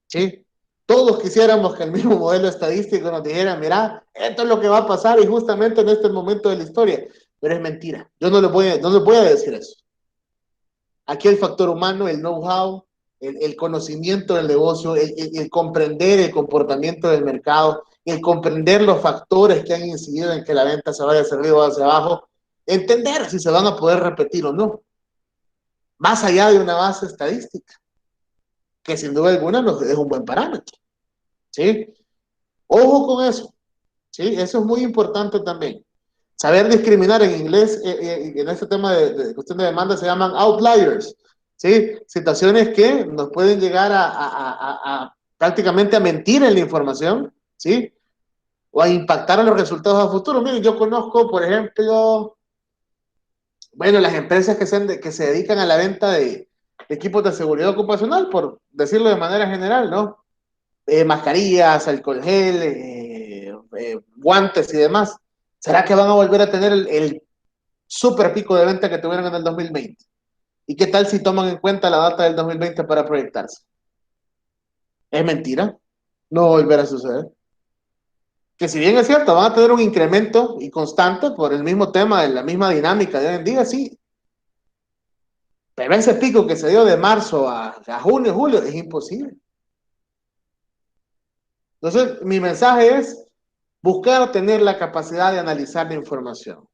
¿Sí? Todos quisiéramos que el mismo modelo estadístico nos dijera, mira, esto es lo que va a pasar y justamente en este momento de la historia. Pero es mentira. Yo no les voy a decir eso. Aquí el factor humano, el know-how, el conocimiento del negocio, el comprender el comportamiento del mercado, el comprender los factores que han incidido en que la venta se vaya hacia arriba o hacia abajo, entender si se van a poder repetir o no, más allá de una base estadística, que sin duda alguna nos es un buen parámetro. ¿Sí? Ojo con eso. ¿Sí? Eso es muy importante también. Saber discriminar en inglés, en este tema de cuestión de demanda, se llaman outliers. ¿Sí? Situaciones que nos pueden llegar a prácticamente a mentir en la información, ¿sí? O a impactar a los resultados a futuro. Miren, yo conozco, por ejemplo, bueno, las empresas que se dedican a la venta de equipos de seguridad ocupacional, por decirlo de manera general, ¿no? Mascarillas, alcohol gel, guantes y demás. ¿Será que van a volver a tener el super pico de venta que tuvieron en el 2020? ¿Y qué tal si toman en cuenta la data del 2020 para proyectarse? Es mentira, no va a volver a suceder. que si bien es cierto, van a tener un incremento y constante por el mismo tema, de la misma dinámica de hoy en día, sí. Pero ese pico que se dio de marzo a junio, julio, es imposible. Entonces, mi mensaje es buscar tener la capacidad de analizar la información.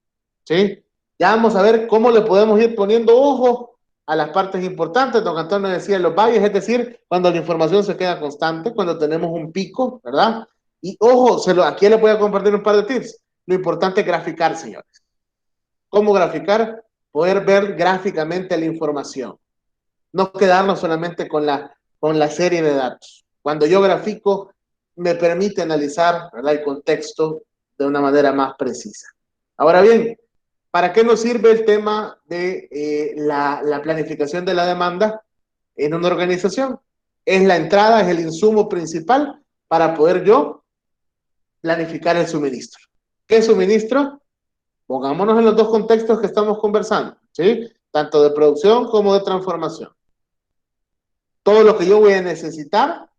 ¿Sí? Ya vamos a ver cómo le podemos ir poniendo ojo a las partes importantes. Don Antonio decía los valles, es decir, cuando la información se queda constante, cuando tenemos un pico, ¿verdad? Y ojo, aquí les voy a compartir un par de tips. Lo importante es graficar, señores. ¿Cómo graficar? Poder ver gráficamente la información. No quedarnos solamente con la serie de datos. Cuando yo grafico, me permite analizar, ¿verdad?, el contexto de una manera más precisa. Ahora bien, ¿para qué nos sirve el tema de la planificación de la demanda en una organización? Es la entrada, es el insumo principal para poder yo planificar el suministro. ¿Qué suministro? Pongámonos en los dos contextos que estamos conversando, ¿sí? Tanto de producción como de transformación. Todo lo que yo voy a necesitar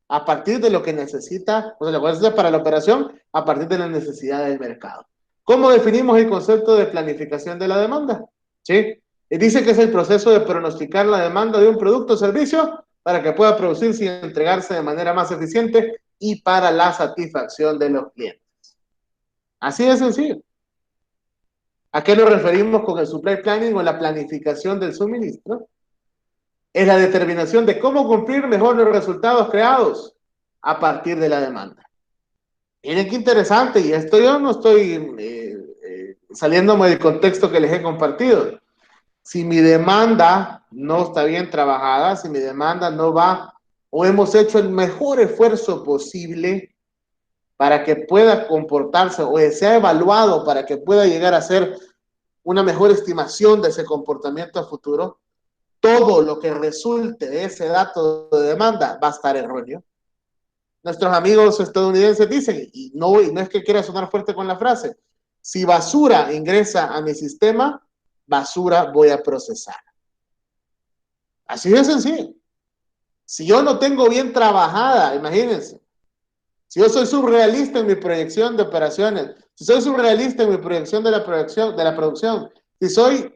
a partir de lo que necesita, o sea, lo que necesita para la operación, a partir de la necesidad del mercado. ¿Cómo definimos el concepto de planificación de la demanda? ¿Sí? Y dice que es el proceso de pronosticar la demanda de un producto o servicio para que pueda producirse y entregarse de manera más eficiente y para la satisfacción de los clientes. Así de sencillo. ¿A qué nos referimos con el supply planning o la planificación del suministro? Es la determinación de cómo cumplir mejor los resultados creados a partir de la demanda. Miren qué interesante, y esto yo no estoy saliéndome del contexto que les he compartido. Si mi demanda no está bien trabajada, si mi demanda no va, o hemos hecho el mejor esfuerzo posible para que pueda comportarse, o sea evaluado para que pueda llegar a ser una mejor estimación de ese comportamiento a futuro, todo lo que resulte de ese dato de demanda va a estar erróneo. Nuestros amigos estadounidenses dicen, y no es que quiera sonar fuerte con la frase, si basura ingresa a mi sistema, basura voy a procesar. Así de sencillo. Si yo no tengo bien trabajada, imagínense, si yo soy surrealista en mi proyección de operaciones, si soy surrealista en mi proyección de la producción, si soy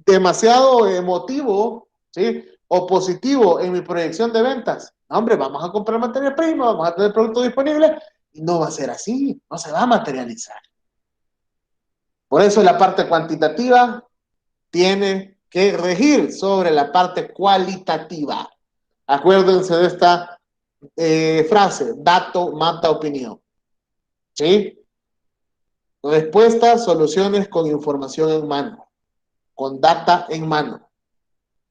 demasiado emotivo, ¿sí?, o positivo en mi proyección de ventas, hombre, vamos a comprar materia prima, vamos a tener producto disponible, y no va a ser así, no se va a materializar. Por eso la parte cuantitativa tiene que regir sobre la parte cualitativa. Acuérdense de esta frase, dato mata opinión. ¿Sí? Respuestas, soluciones con información en mano, con data en mano.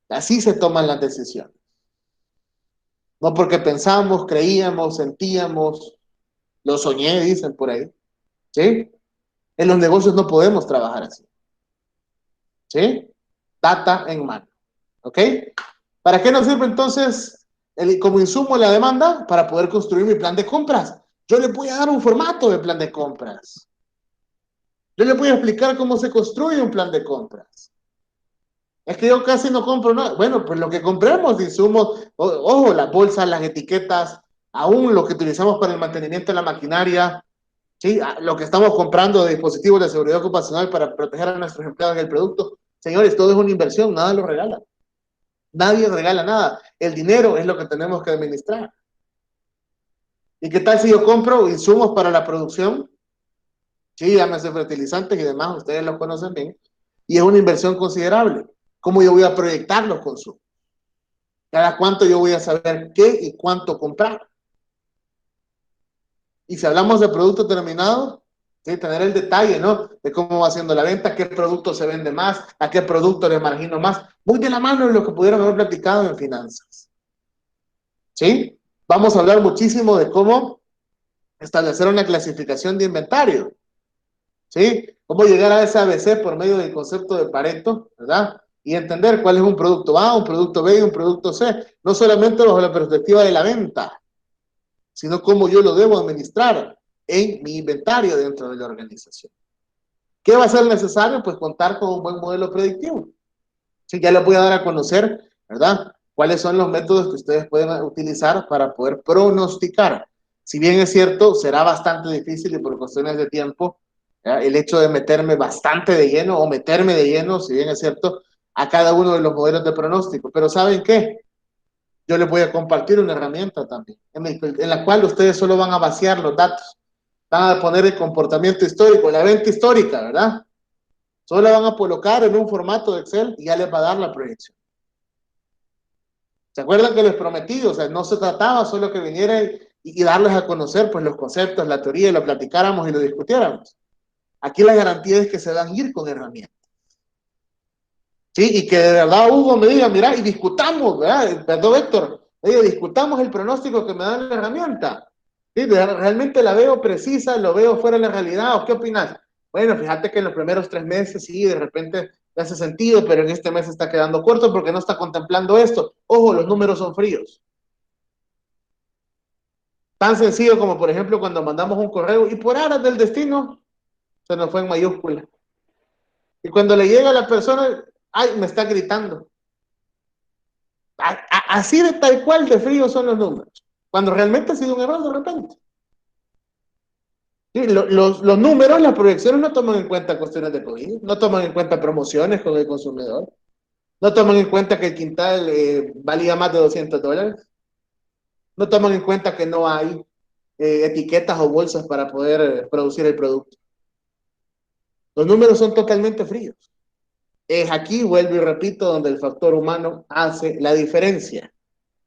Así se toman las decisiones. No porque pensamos, creíamos, sentíamos, lo soñé, dicen por ahí. ¿Sí? En los negocios no podemos trabajar así. ¿Sí? Data en mano. ¿Ok? ¿Para qué nos sirve entonces como insumo la demanda? Para poder construir mi plan de compras. Yo le voy a dar un formato de plan de compras. Yo le voy a explicar cómo se construye un plan de compras. Es que yo casi no compro nada. Bueno, pues lo que compremos de insumos, ojo, las bolsas, las etiquetas, aún lo que utilizamos para el mantenimiento de la maquinaria, ¿sí?, lo que estamos comprando de dispositivos de seguridad ocupacional para proteger a nuestros empleados del producto. Señores, todo es una inversión, nada lo regala. Nadie regala nada. El dinero es lo que tenemos que administrar. ¿Y qué tal si yo compro insumos para la producción? Sí, llámese fertilizantes y demás, ustedes los conocen bien. Y es una inversión considerable. ¿Cómo yo voy a proyectar los consumos? ¿Cada cuánto yo voy a saber qué y cuánto comprar? Y si hablamos de producto terminado, ¿sí?, tener el detalle, ¿no?, de cómo va haciendo la venta, qué producto se vende más, a qué producto le margino más. Muy de la mano de lo que pudieron haber platicado en finanzas. ¿Sí? Vamos a hablar muchísimo de cómo establecer una clasificación de inventario. ¿Sí? Cómo llegar a ese ABC por medio del concepto de Pareto, ¿verdad? Y entender cuál es un producto A, un producto B y un producto C. No solamente bajo la perspectiva de la venta, sino cómo yo lo debo administrar en mi inventario dentro de la organización. ¿Qué va a ser necesario? Pues contar con un buen modelo predictivo. Sí, ya les voy a dar a conocer, ¿verdad?, cuáles son los métodos que ustedes pueden utilizar para poder pronosticar. Si bien es cierto, será bastante difícil y por cuestiones de tiempo, el hecho de meterme bastante de lleno o meterme de lleno, si bien es cierto, a cada uno de los modelos de pronóstico. Pero ¿saben qué? Yo les voy a compartir una herramienta también, en la cual ustedes solo van a vaciar los datos, van a poner el comportamiento histórico, la venta histórica, ¿verdad? Solo la van a colocar en un formato de Excel y ya les va a dar la proyección. ¿Se acuerdan que les prometí? O sea, no se trataba solo que viniera y darles a conocer pues los conceptos, la teoría, y lo platicáramos y lo discutiéramos. Aquí la garantía es que se van a ir con herramientas. ¿Sí? Y que de verdad Hugo me diga, mira, y discutamos, ¿verdad? Perdón, Héctor, oye, discutamos el pronóstico que me da la herramienta. ¿Sí? Realmente la veo precisa, lo veo fuera de la realidad, ¿o qué opinas? Bueno, fíjate que en los primeros 3 meses sí, de repente hace sentido, pero en este mes está quedando corto porque no está contemplando esto. Ojo, los números son fríos. Tan sencillo como, por ejemplo, cuando mandamos un correo y por aras del destino se nos fue en mayúscula. Y cuando le llega a la persona, ay, me está gritando. Así de tal cual de frío son los números. Cuando realmente ha sido un error de repente. Sí, los números, las proyecciones no toman en cuenta cuestiones de COVID, no toman en cuenta promociones con el consumidor, no toman en cuenta que el quintal valía más de $200, no toman en cuenta que no hay etiquetas o bolsas para poder producir el producto. Los números son totalmente fríos. Es aquí, vuelvo y repito, donde el factor humano hace la diferencia.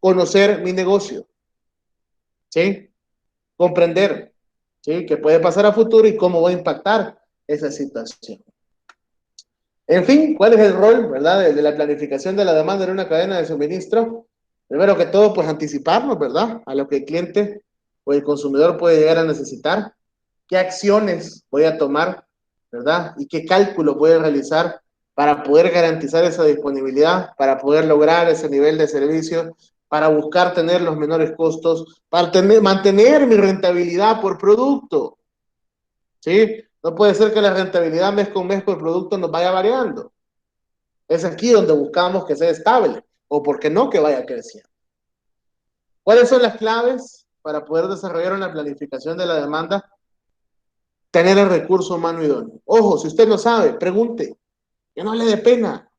Conocer mi negocio, ¿sí? Comprender, ¿sí? Qué puede pasar a futuro y cómo va a impactar esa situación. En fin, ¿cuál es el rol, verdad, de la planificación de la demanda en una cadena de suministro? Primero que todo, pues anticiparnos, ¿verdad? A lo que el cliente o el consumidor puede llegar a necesitar. ¿Qué acciones voy a tomar, verdad? Y qué cálculos voy a realizar para poder garantizar esa disponibilidad, para poder lograr ese nivel de servicio, para buscar tener los menores costos, para mantener mi rentabilidad por producto, ¿sí? No puede ser que la rentabilidad mes con mes por producto nos vaya variando. Es aquí donde buscamos que sea estable, o por qué no que vaya creciendo. ¿Cuáles son las claves para poder desarrollar una planificación de la demanda? Tener el recurso humano idóneo. Ojo, si usted no sabe, pregunte, que no le dé pena.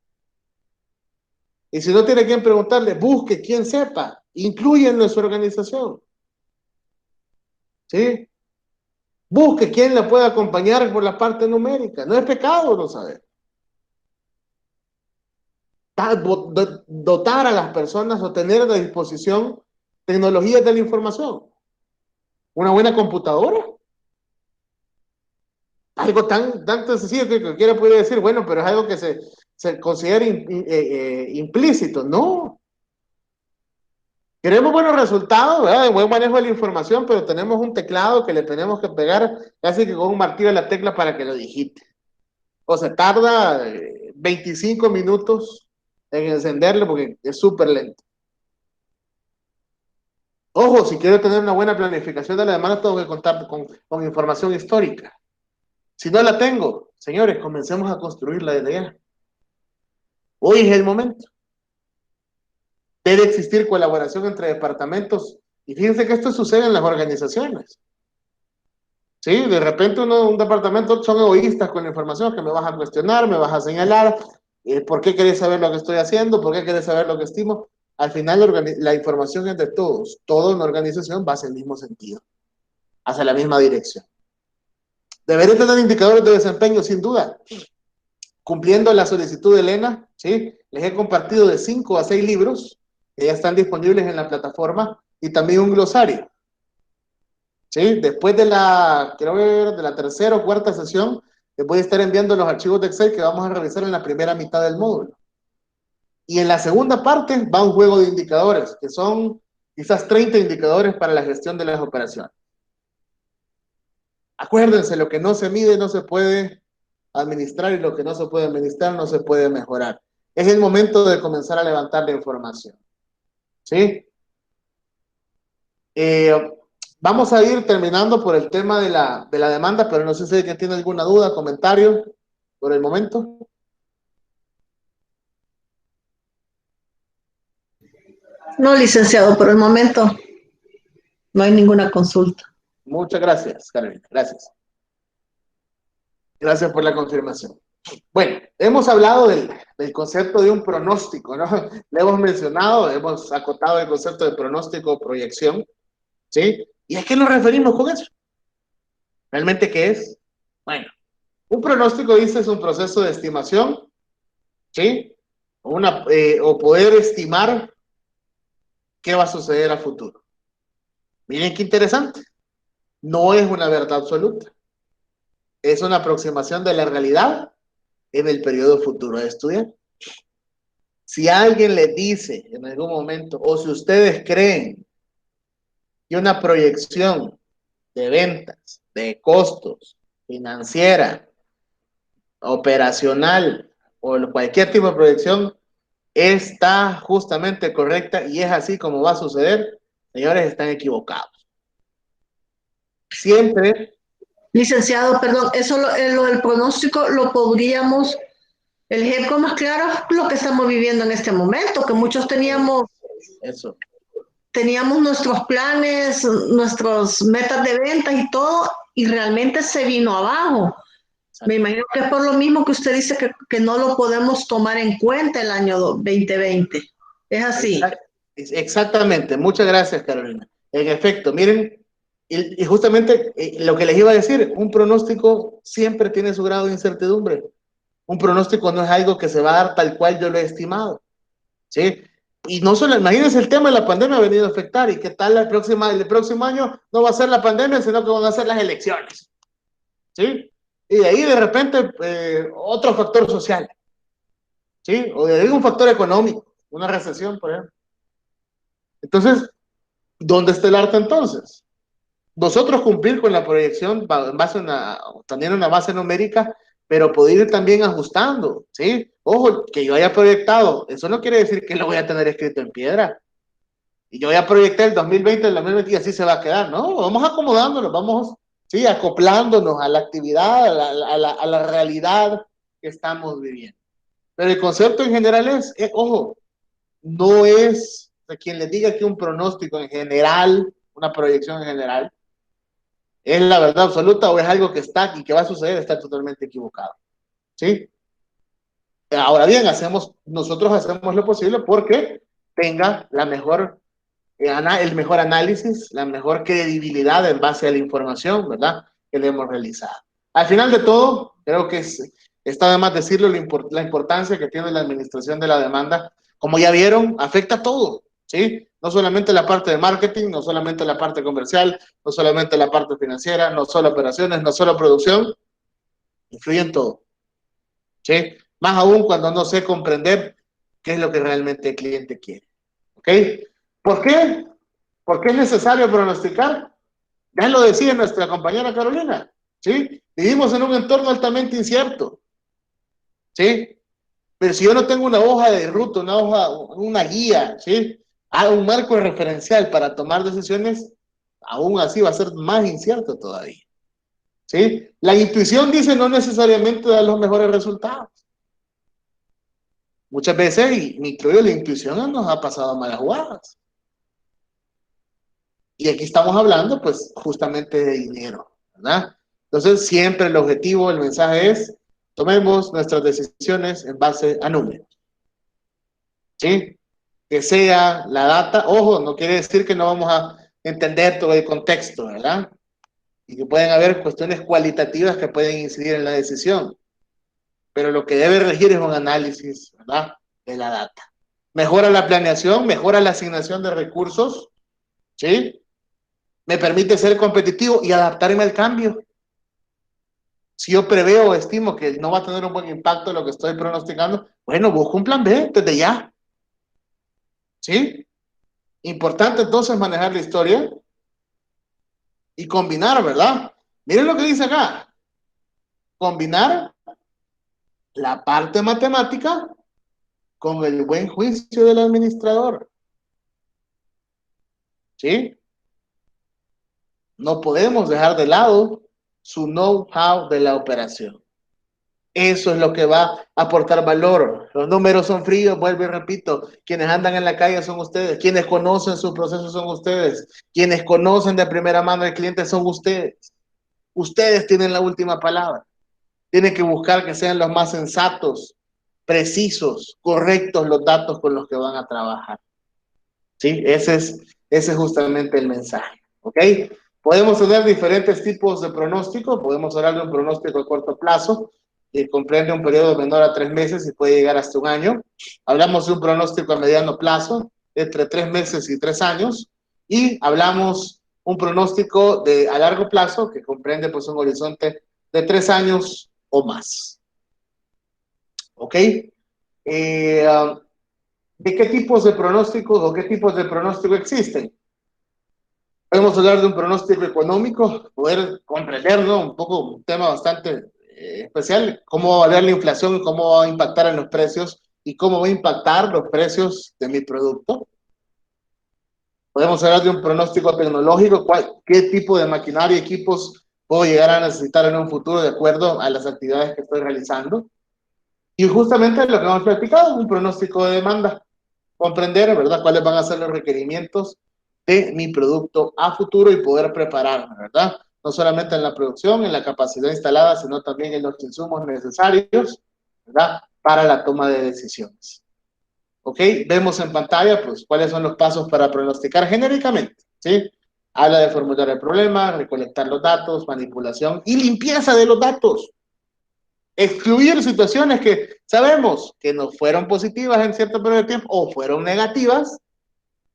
Y si no tiene quien preguntarle, busque quien sepa, incluyenlo en su organización. ¿Sí? Busque quien le pueda acompañar por la parte numérica. No es pecado no saber. Dotar a las personas o tener a disposición tecnologías de la información. Una buena computadora. Algo tan sencillo que cualquiera puede decir, bueno, pero es algo que se considera implícito. No. Queremos buenos resultados, ¿verdad? Buen manejo de la información, pero tenemos un teclado que le tenemos que pegar casi que con un martillo a la tecla para que lo digite. O sea, tarda 25 minutos en encenderlo porque es súper lento. Ojo, si quiero tener una buena planificación de la demanda, tengo que contar con información histórica. Si no la tengo, señores, comencemos a construirla desde ya. Hoy es el momento. Debe existir colaboración entre departamentos. Y fíjense que esto sucede en las organizaciones. Sí, de repente un departamento son egoístas con la información que me vas a cuestionar, me vas a señalar, ¿por qué querés saber lo que estoy haciendo? ¿Por qué querés saber lo que estimo? Al final la información es de todos. Toda una organización va hacia el mismo sentido, hacia la misma dirección. Debería tener indicadores de desempeño, sin duda. Cumpliendo la solicitud de Elena, ¿sí? Les he compartido de 5 a 6 libros que ya están disponibles en la plataforma y también un glosario. ¿Sí? Después creo que de la tercera o cuarta sesión, les voy a estar enviando los archivos de Excel que vamos a revisar en la primera mitad del módulo. Y en la segunda parte va un juego de indicadores, que son quizás 30 indicadores para la gestión de las operaciones. Acuérdense, lo que no se mide no se puede administrar y lo que no se puede administrar no se puede mejorar. Es el momento de comenzar a levantar la información. ¿Sí? Vamos a ir terminando por el tema de la demanda, pero no sé si alguien tiene alguna duda, comentario por el momento. No, licenciado, por el momento No hay ninguna consulta. Muchas gracias, Carolina. Gracias. Gracias por la confirmación. Bueno, hemos hablado del concepto de un pronóstico, ¿no? Le hemos mencionado, hemos acotado el concepto de pronóstico o proyección, ¿sí? ¿Y a qué nos referimos con eso? ¿Realmente qué es? Bueno, un pronóstico, dice, es un proceso de estimación, ¿sí? O poder estimar qué va a suceder a futuro. Miren qué interesante. No es una verdad absoluta. Es una aproximación de la realidad en el periodo futuro de estudiar. Si alguien les dice en algún momento, o si ustedes creen que una proyección de ventas, de costos, financiera, operacional o cualquier tipo de proyección está justamente correcta y es así como va a suceder, señores, están equivocados. Siempre. Licenciado, perdón, eso lo del pronóstico lo podríamos, el ejemplo más claro es lo que estamos viviendo en este momento, que muchos Eso. teníamos nuestros planes, nuestras metas de ventas y todo, y realmente se vino abajo. Me imagino que es por lo mismo que usted dice que no lo podemos tomar en cuenta el año 2020. Es así. Exactamente. Muchas gracias, Carolina. En efecto, miren, y justamente lo que les iba a decir, un pronóstico siempre tiene su grado de incertidumbre. Un pronóstico no es algo que se va a dar tal cual yo lo he estimado, ¿sí? Y no solo, imagínense, el tema de la pandemia ha venido a afectar, y qué tal el próximo año no va a ser la pandemia, sino que van a ser las elecciones, ¿sí? Y de ahí de repente otro factor social, ¿sí? O de ahí un factor económico, una recesión, por ejemplo. Entonces, ¿dónde está el arte entonces? Nosotros cumplir con la proyección en base a también una base numérica, pero poder ir también ajustando, ¿sí? Ojo, que yo haya proyectado, eso no quiere decir que lo voy a tener escrito en piedra. Y yo ya proyecté el 2020, el 2020 y así se va a quedar, ¿no? Vamos acomodándonos, vamos, sí, acoplándonos a la actividad, a la realidad que estamos viviendo. Pero el concepto en general ojo, no es de quien les diga que un pronóstico en general, una proyección en general, es la verdad absoluta o es algo que está y que va a suceder, está totalmente equivocado, ¿sí? Ahora bien, nosotros hacemos lo posible porque tenga el mejor análisis, la mejor credibilidad en base a la información, ¿verdad?, que le hemos realizado. Al final de todo, creo que está de más decirlo, la importancia que tiene la administración de la demanda. Como ya vieron, afecta a todo, ¿sí? No solamente la parte de marketing, no solamente la parte comercial, no solamente la parte financiera, no solo operaciones, no solo producción, influye en todo, ¿sí? Más aún cuando no sé comprender qué es lo que realmente el cliente quiere, ¿ok? ¿Por qué? ¿Por qué es necesario pronosticar? Ya lo decía nuestra compañera Carolina, ¿sí? Vivimos en un entorno altamente incierto, ¿sí? Pero si yo no tengo una hoja de ruta, una guía, ¿sí? Un marco referencial para tomar decisiones, aún así va a ser más incierto todavía, ¿sí? La intuición, dice, no necesariamente da los mejores resultados. Muchas veces, y me incluyo, la intuición nos ha pasado malas jugadas. Y aquí estamos hablando, pues, justamente de dinero, ¿verdad? Entonces, siempre el objetivo, el mensaje es, tomemos nuestras decisiones en base a números, ¿sí? Que sea la data, ojo, no quiere decir que no vamos a entender todo el contexto, ¿verdad? Y que pueden haber cuestiones cualitativas que pueden incidir en la decisión, pero lo que debe regir es un análisis, ¿verdad?, de la data. Mejora la planeación, mejora la asignación de recursos, ¿sí? Me permite ser competitivo y adaptarme al cambio. Si yo preveo o estimo que no va a tener un buen impacto lo que estoy pronosticando, bueno, busco un plan B desde ya, ¿sí? Importante entonces manejar la historia y combinar, ¿verdad? Miren lo que dice acá. Combinar la parte matemática con el buen juicio del administrador, ¿sí? No podemos dejar de lado su know-how de la operación. Eso es lo que va a aportar valor. Los números son fríos, vuelvo y repito. Quienes andan en la calle son ustedes. Quienes conocen su proceso son ustedes. Quienes conocen de primera mano al cliente son ustedes. Ustedes tienen la última palabra. Tienen que buscar que sean los más sensatos, precisos, correctos los datos con los que van a trabajar. ¿Sí? Ese es justamente el mensaje. ¿Ok? Podemos tener diferentes tipos de pronóstico. Podemos hablar de un pronóstico a corto plazo, que comprende un periodo menor a 3 meses y puede llegar hasta un año. Hablamos de un pronóstico a mediano plazo, entre 3 meses y 3 años. Y hablamos un pronóstico a largo plazo, que comprende pues, un horizonte de 3 años o más. ¿Ok? ¿De qué tipos de pronósticos o qué tipos de pronóstico existen? Podemos hablar de un pronóstico económico, poder comprender, ¿no? Un poco un tema bastante especial, cómo va a variar la inflación, cómo va a impactar en los precios y cómo va a impactar los precios de mi producto. Podemos hablar de un pronóstico tecnológico, qué tipo de maquinaria y equipos puedo llegar a necesitar en un futuro de acuerdo a las actividades que estoy realizando. Y justamente lo que hemos platicado, un pronóstico de demanda, comprender, ¿verdad?, cuáles van a ser los requerimientos de mi producto a futuro y poder prepararme, ¿verdad? No solamente en la producción, en la capacidad instalada, sino también en los insumos necesarios, ¿verdad?, para la toma de decisiones. ¿Ok? Vemos en pantalla, pues, cuáles son los pasos para pronosticar genéricamente, ¿sí? Habla de formular el problema, recolectar los datos, manipulación y limpieza de los datos. Excluir situaciones que sabemos que no fueron positivas en cierto periodo de tiempo o fueron negativas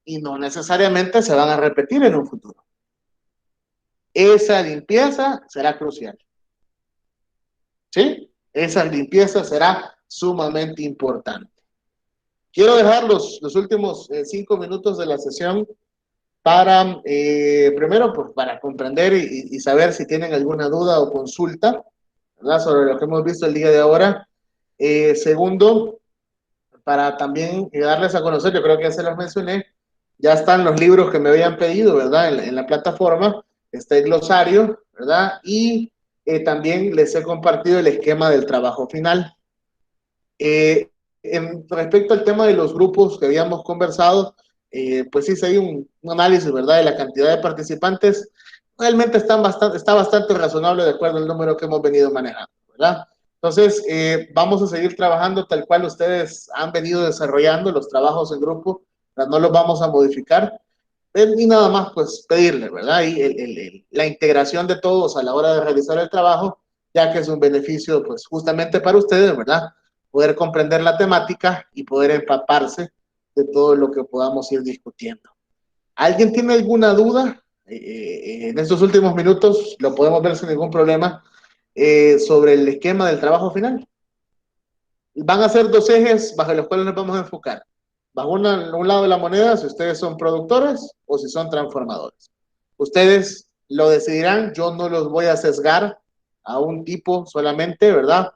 y no necesariamente se van a repetir en un futuro. Esa limpieza será crucial. ¿Sí? Esa limpieza será sumamente importante. Quiero dejar los últimos 5 minutos de la sesión para, primero, pues, para comprender y saber si tienen alguna duda o consulta, ¿verdad?, sobre lo que hemos visto el día de ahora. Segundo, para también darles a conocer, yo creo que ya se los mencioné, ya están los libros que me habían pedido, ¿verdad? En la plataforma está el glosario, ¿verdad? Y también les he compartido el esquema del trabajo final. Respecto al tema de los grupos que habíamos conversado, pues sí, se hay un análisis, ¿verdad?, de la cantidad de participantes. Realmente está bastante razonable de acuerdo al número que hemos venido manejando, ¿verdad? Entonces, vamos a seguir trabajando tal cual ustedes han venido desarrollando los trabajos en grupo, ¿verdad? No los vamos a modificar. Y nada más, pues, pedirle, ¿verdad? Y la integración de todos a la hora de realizar el trabajo, ya que es un beneficio, pues, justamente para ustedes, ¿verdad? Poder comprender la temática y poder empaparse de todo lo que podamos ir discutiendo. ¿Alguien tiene alguna duda? En estos últimos minutos lo podemos ver sin ningún problema sobre el esquema del trabajo final. Van a ser 2 ejes bajo los cuales nos vamos a enfocar. Bajo un lado de la moneda, si ustedes son productores o si son transformadores. Ustedes lo decidirán, yo no los voy a sesgar a un tipo solamente, ¿verdad?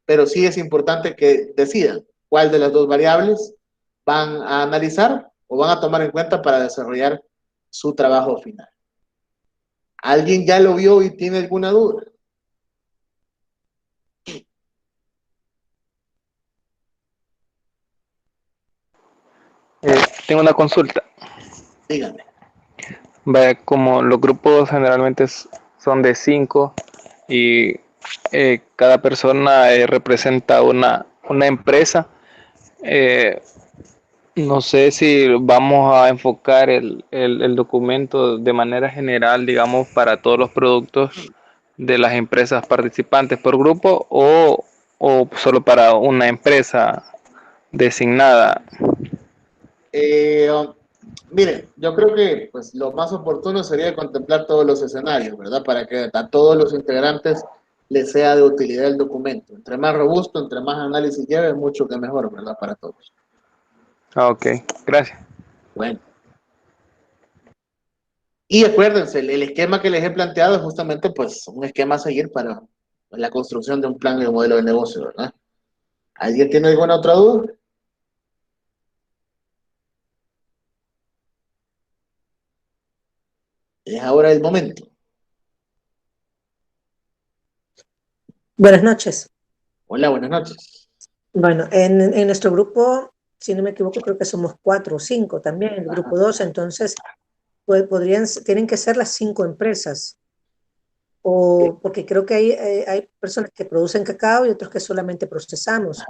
Pero sí es importante que decidan cuál de las 2 variables van a analizar o van a tomar en cuenta para desarrollar su trabajo final. ¿Alguien ya lo vio y tiene alguna duda? Tengo una consulta. Díganme. Como los grupos generalmente son de 5 y cada persona representa una empresa, no sé si vamos a enfocar el documento de manera general, digamos, para todos los productos de las empresas participantes por grupo o solo para una empresa designada. Miren, yo creo que pues, lo más oportuno sería contemplar todos los escenarios, ¿verdad? Para que a todos los integrantes les sea de utilidad el documento. Entre más robusto, entre más análisis lleve, mucho que mejor, ¿verdad? Para todos. Ok, gracias. Bueno. Y acuérdense, el esquema que les he planteado es justamente pues un esquema a seguir para la construcción de un plan y un modelo de negocio, ¿verdad? ¿Alguien tiene alguna otra duda? Es ahora el momento. Buenas noches. Hola, buenas noches. Bueno, en nuestro grupo, si no me equivoco, creo que somos 4 o 5 también, el grupo 2, entonces tienen que ser las 5 empresas. O porque creo que hay personas que producen cacao y otros que solamente procesamos.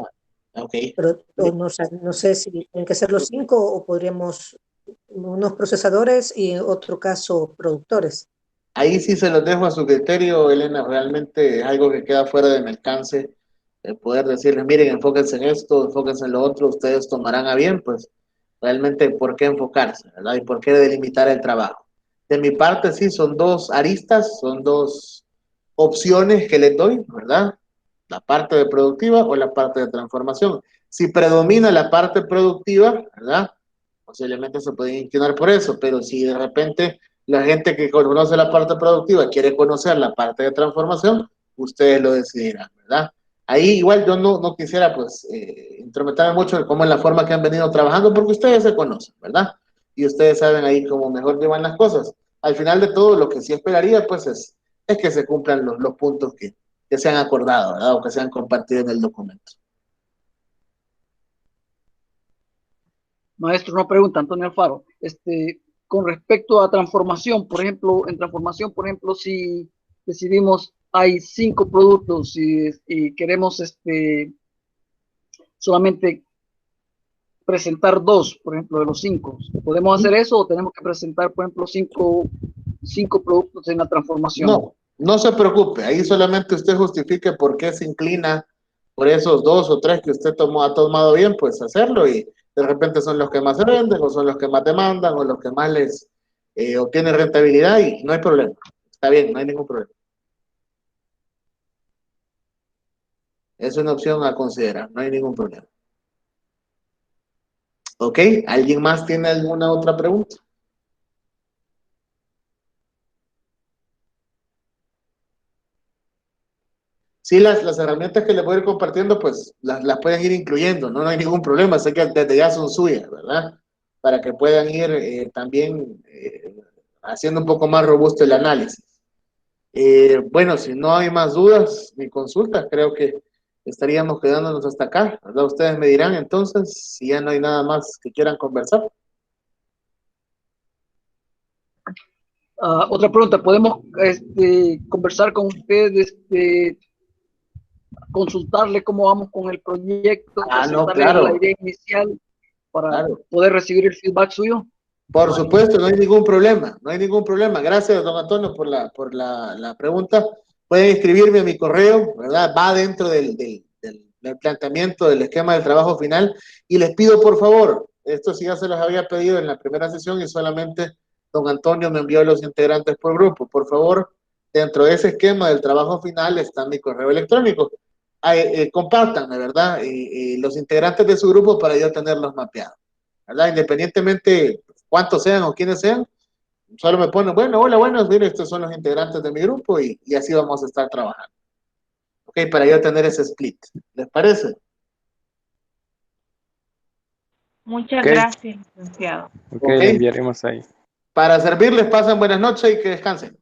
Ok. Pero no sé si tienen que ser los 5 o podríamos unos procesadores y en otro caso productores. Ahí sí se los dejo a su criterio, Elena, realmente es algo que queda fuera de mi alcance, el poder decirles, miren, enfóquense en esto, enfóquense en lo otro, ustedes tomarán a bien, pues realmente por qué enfocarse, ¿verdad? Y por qué delimitar el trabajo. De mi parte, sí, son 2 aristas, son 2 opciones que les doy, ¿verdad? La parte de productiva o la parte de transformación. Si predomina la parte productiva, ¿verdad? Posiblemente se pueden inclinar por eso, pero si de repente la gente que conoce la parte productiva quiere conocer la parte de transformación, ustedes lo decidirán, ¿verdad? Ahí igual yo no quisiera pues intrometerme mucho en cómo es la forma que han venido trabajando, porque ustedes se conocen, ¿verdad? Y ustedes saben ahí cómo mejor llevan las cosas. Al final de todo, lo que sí esperaría pues es que se cumplan los puntos que se han acordado, ¿verdad? O que se han compartido en el documento. Maestro, una pregunta, Antonio Alfaro. Con respecto a transformación, por ejemplo, si decidimos hay 5 productos y queremos solamente presentar 2, por ejemplo, de los 5, ¿podemos hacer eso o tenemos que presentar, por ejemplo, 5 productos en la transformación? No se preocupe, ahí solamente usted justifique por qué se inclina por esos 2 o 3 que usted ha tomado bien, pues hacerlo, y de repente son los que más se venden, o son los que más demandan, o los que más les obtienen rentabilidad, y no hay problema. Está bien, no hay ningún problema. Es una opción a considerar, no hay ningún problema. ¿Ok? ¿Alguien más tiene alguna otra pregunta? Sí, las herramientas que les voy a ir compartiendo, pues las pueden ir incluyendo, ¿no? No hay ningún problema, sé que desde ya son suyas, ¿verdad? Para que puedan ir también haciendo un poco más robusto el análisis. Bueno, si no hay más dudas ni consultas, creo que estaríamos quedándonos hasta acá, ¿verdad? Ustedes me dirán entonces si ya no hay nada más que quieran conversar. Otra pregunta, ¿podemos conversar con ustedes, consultarle cómo vamos con el proyecto, No, presentarle la claro, idea inicial para claro. poder recibir el feedback suyo? Por supuesto, no hay ningún problema, no hay ningún problema. Gracias, don Antonio, por la pregunta. Pueden escribirme a mi correo, ¿verdad? Va dentro del planteamiento del esquema del trabajo final. Y les pido, por favor, esto sí ya se los había pedido en la primera sesión y solamente don Antonio me envió a los integrantes por grupo. Por favor, dentro de ese esquema del trabajo final está mi correo electrónico. Compártanme, ¿verdad? Los integrantes de su grupo para yo tenerlos mapeados, ¿verdad? Independientemente cuántos sean o quiénes sean, solo me ponen, bueno, hola, buenos, miren, estos son los integrantes de mi grupo y así vamos a estar trabajando. Ok, para yo tener ese split. ¿Les parece? Muchas gracias, licenciado. Ok, le enviaremos ahí. Para servirles, pasen buenas noches y que descansen.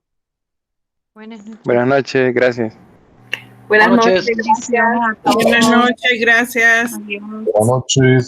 Buenas noches. Buenas noches, gracias. Buenas noches. Gracias. Bendiciones a todos. Buenas noches, gracias. Adiós. Buenas noches.